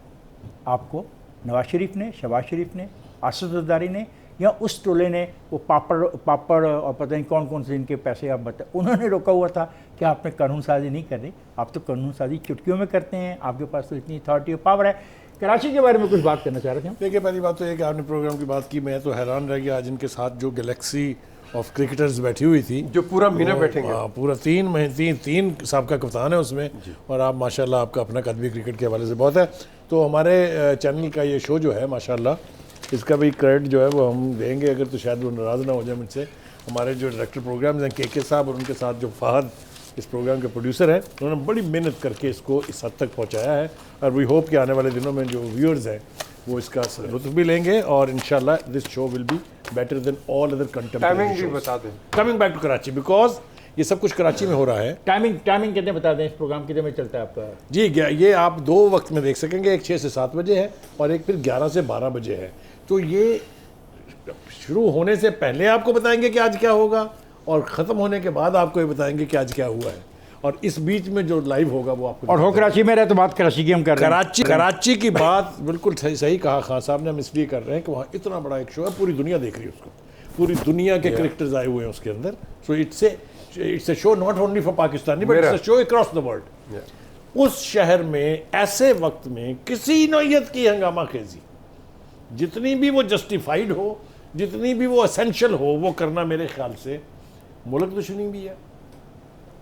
आपको? नवाज शरीफ ने, शहबाज शरीफ ने, आसिफ ज़रदारी ने, या उस टोले ने, वो पापड़ और पता नहीं कौन कौन से इनके पैसे आप बताए, उन्होंने रोका हुआ था कि आपने कानून साजी नहीं कर रही। आप तो कानून साजी चुटकियों में करते हैं, आपके पास तो इतनी अथॉरिटी और पावर है। कराची के बारे में कुछ बात करना चाह रहे थे। देखिए, पहली बात तो ये कि आपने प्रोग्राम की बात की, मैं तो हैरान रह गया आज इनके साथ जो गैलेक्सी ऑफ क्रिकेटर्स बैठी हुई थी, जो पूरा महीना बैठेंगे। पूरा 3 महीने, तीन साबका कप्तान है उसमें, और आप माशाल्लाह आपका अपना कद भी क्रिकेट के हवाले से बहुत है। तो हमारे चैनल का ये शो जो है माशाल्लाह, इसका भी क्रेडिट जो है वो हम देंगे, अगर तो शायद वो नाराज़ ना हो जाए मुझसे। हमारे जो डायरेक्टर प्रोग्राम्स हैं के साहब, और उनके साथ जो फहद इस प्रोग्राम के प्रोड्यूसर हैं, उन्होंने बड़ी मेहनत करके इसको इस हद तक पहुँचाया है। और वी होप कि आने वाले दिनों में जो व्यूअर्स हैं वो इसका लुत्फ़ भी लेंगे, और इंशाल्लाह this show will be better than all other contemporary shows. बता दें coming back to Karachi, because ये सब कुछ कराची में हो रहा है। टाइमिंग कितने बता दें, इस प्रोग्राम कितने में चलता है आपका? जी, ये आप 2 वक्त में देख सकेंगे, एक 6 से 7 बजे है और एक फिर 11 से 12 बजे है। तो ये शुरू होने से पहले आपको बताएंगे कि आज क्या होगा, और ख़त्म होने के बाद आपको ये बताएंगे कि आज क्या हुआ है। और इस बीच में जो लाइव होगा वो आपको और हो कराची में रहे तो बात कराची की हम कर रहे हैं। कराची की बात बिल्कुल सही कहा खान साहब ने। हम इसलिए कर रहे हैं कि वहाँ इतना बड़ा एक शो है, पूरी दुनिया देख रही है उसको, पूरी दुनिया के क्रिकेटर्स आए हुए हैं उसके अंदर। So it's a show not only for Pakistani but it's a show across the world. उस शहर में ऐसे वक्त में किसी नौयत की हंगामा खेजी, जितनी भी वो जस्टिफाइड हो, जितनी भी वो एसेंशियल हो, वो करना मेरे ख्याल से मुल्क दुश्मनी भी है।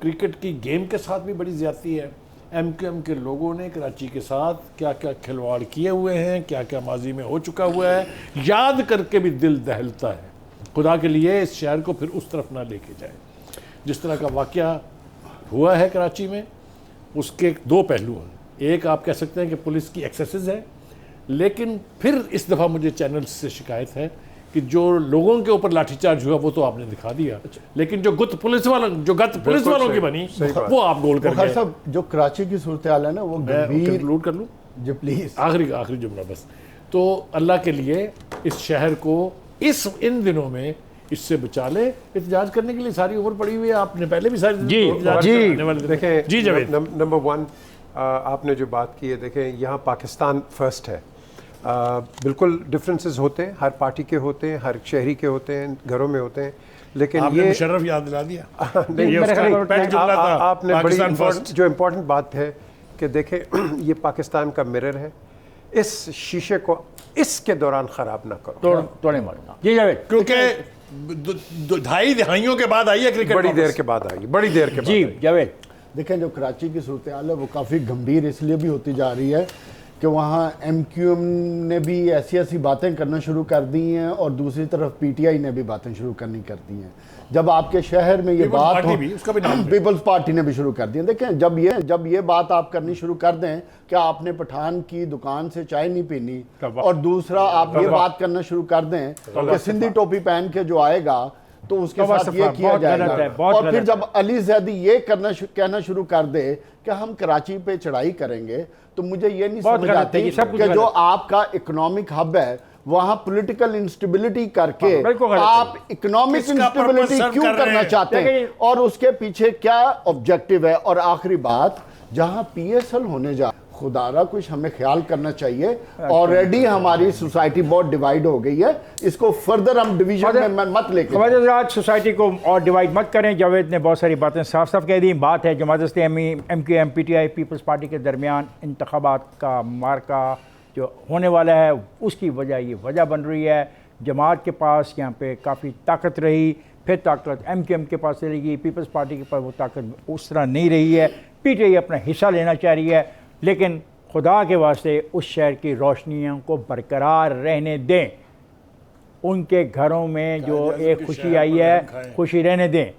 क्रिकेट की गेम के साथ भी बड़ी ज़्यादती है। MQM के लोगों ने कराची के साथ क्या क्या खिलवाड़ किए हुए हैं, क्या क्या माजी में हो चुका हुआ है, याद करके भी दिल दहलता है। खुदा के लिए इस शहर को फिर उस तरफ ना लेके जाए। जिस तरह का वाक़या हुआ है कराची में, उसके दो पहलू हैं। एक आप कह सकते हैं कि पुलिस की एक्सेसेस है, लेकिन फिर इस दफ़ा मुझे चैनल से शिकायत है कि जो लोगों के ऊपर लाठीचार्ज हुआ वो तो आपने दिखा दिया, लेकिन जो गत पुलिस वालों की बनी वो आप गोल कर गए। साहब जो कराची की सूरत हाल है ना वो गंभीर। कंक्लूड कर लूँ जी प्लीज, आखिरी जुमला बस। तो अल्लाह के लिए इस शहर को इन दिनों में इससे बचा ले। एहतजाज करने के लिए सारी उम्र पड़ी हुई है, आपने पहले भी सारी देखें जी जावेद। नंबर वन, आपने जो बात की है, देखें यहाँ पाकिस्तान फर्स्ट है। बिल्कुल डिफरेंसेस होते हैं, हर पार्टी के होते हैं, हर शहरी के होते हैं, घरों में होते हैं, लेकिन आपने ये मुशर्रफ याद दिला दिया। नहीं, आपने बड़ी फर्स्ट जो इम्पोर्टेंट बात है कि देखें ये पाकिस्तान का मिरर है। इस शीशे को इसके दौरान ख़राब ना करो। तोड़े मारना जी जावेद, क्योंकि ढाई दहाइयों के बाद आई है क्रिकेट, बड़ी देर के बाद आएगी, बड़ी देर के बाद जी आएगी। जावेद। देखें जो कराची की सूरत हाल है वो काफ़ी गंभीर इसलिए भी होती जा रही है कि वहाँ MQM ने भी ऐसी ऐसी बातें करना शुरू कर दी हैं और दूसरी तरफ PTI ने भी बातें शुरू करनी कर दी हैं। जब आपके शहर में ये बात हो, उसका भी नाम पीपल्स पार्टी ने भी शुरू कर दी है। देखें जब ये बात आप करनी शुरू कर दें कि आपने पठान की दुकान से चाय नहीं पीनी, और दूसरा आप ये बात करना शुरू कर दें कि सिंधी टोपी पहन के जो आएगा तो उसके साथ ये किया जाएगा, और फिर जब अली जैदी ये कहना शुरू कर दे कि हम कराची पे चढ़ाई करेंगे, तो मुझे ये नहीं समझ आती कि जो आपका इकोनॉमिक हब है वहां पॉलिटिकल इंस्टेबिलिटी करके आप इकोनॉमिक इंस्टेबिलिटी क्यों करना चाहते हैं और उसके पीछे क्या ऑब्जेक्टिव है। और आखिरी बात, जहां PSL होने जा, खुदारा कुछ हमें ख्याल करना चाहिए। ऑलरेडी हमारी सोसाइटी बहुत डिवाइड हो गई है, इसको फर्दर हम डिवीजन में मत लेके आज सोसाइटी को और डिवाइड मत करें। जावेद ने बहुत सारी बातें साफ साफ कह दी। बात है Jamaat Islami, MQM, PTI, peoples party के दरमियान इंतखाबात का मार्का जो होने वाला है, उसकी वजह ये वजह बन रही है। जमात के पास यहाँ पे काफ़ी ताकत रही, फिर ताकत MQM के पास चली गई, पीपल्स पार्टी के पास वो ताकत उस तरह नहीं रही है। PTI अपना हिस्सा लेना चाह रही है, लेकिन खुदा के वास्ते उस शहर की रोशनियों को बरकरार रहने दें। उनके घरों में जो एक खुशी आई है, खुशी रहने दें।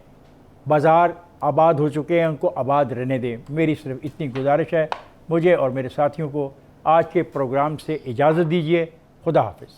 बाज़ार आबाद हो चुके हैं, उनको आबाद रहने दें। मेरी सिर्फ इतनी गुजारिश है। मुझे और मेरे साथियों को आज के प्रोग्राम से इजाज़त दीजिए। खुदा हाफिज़।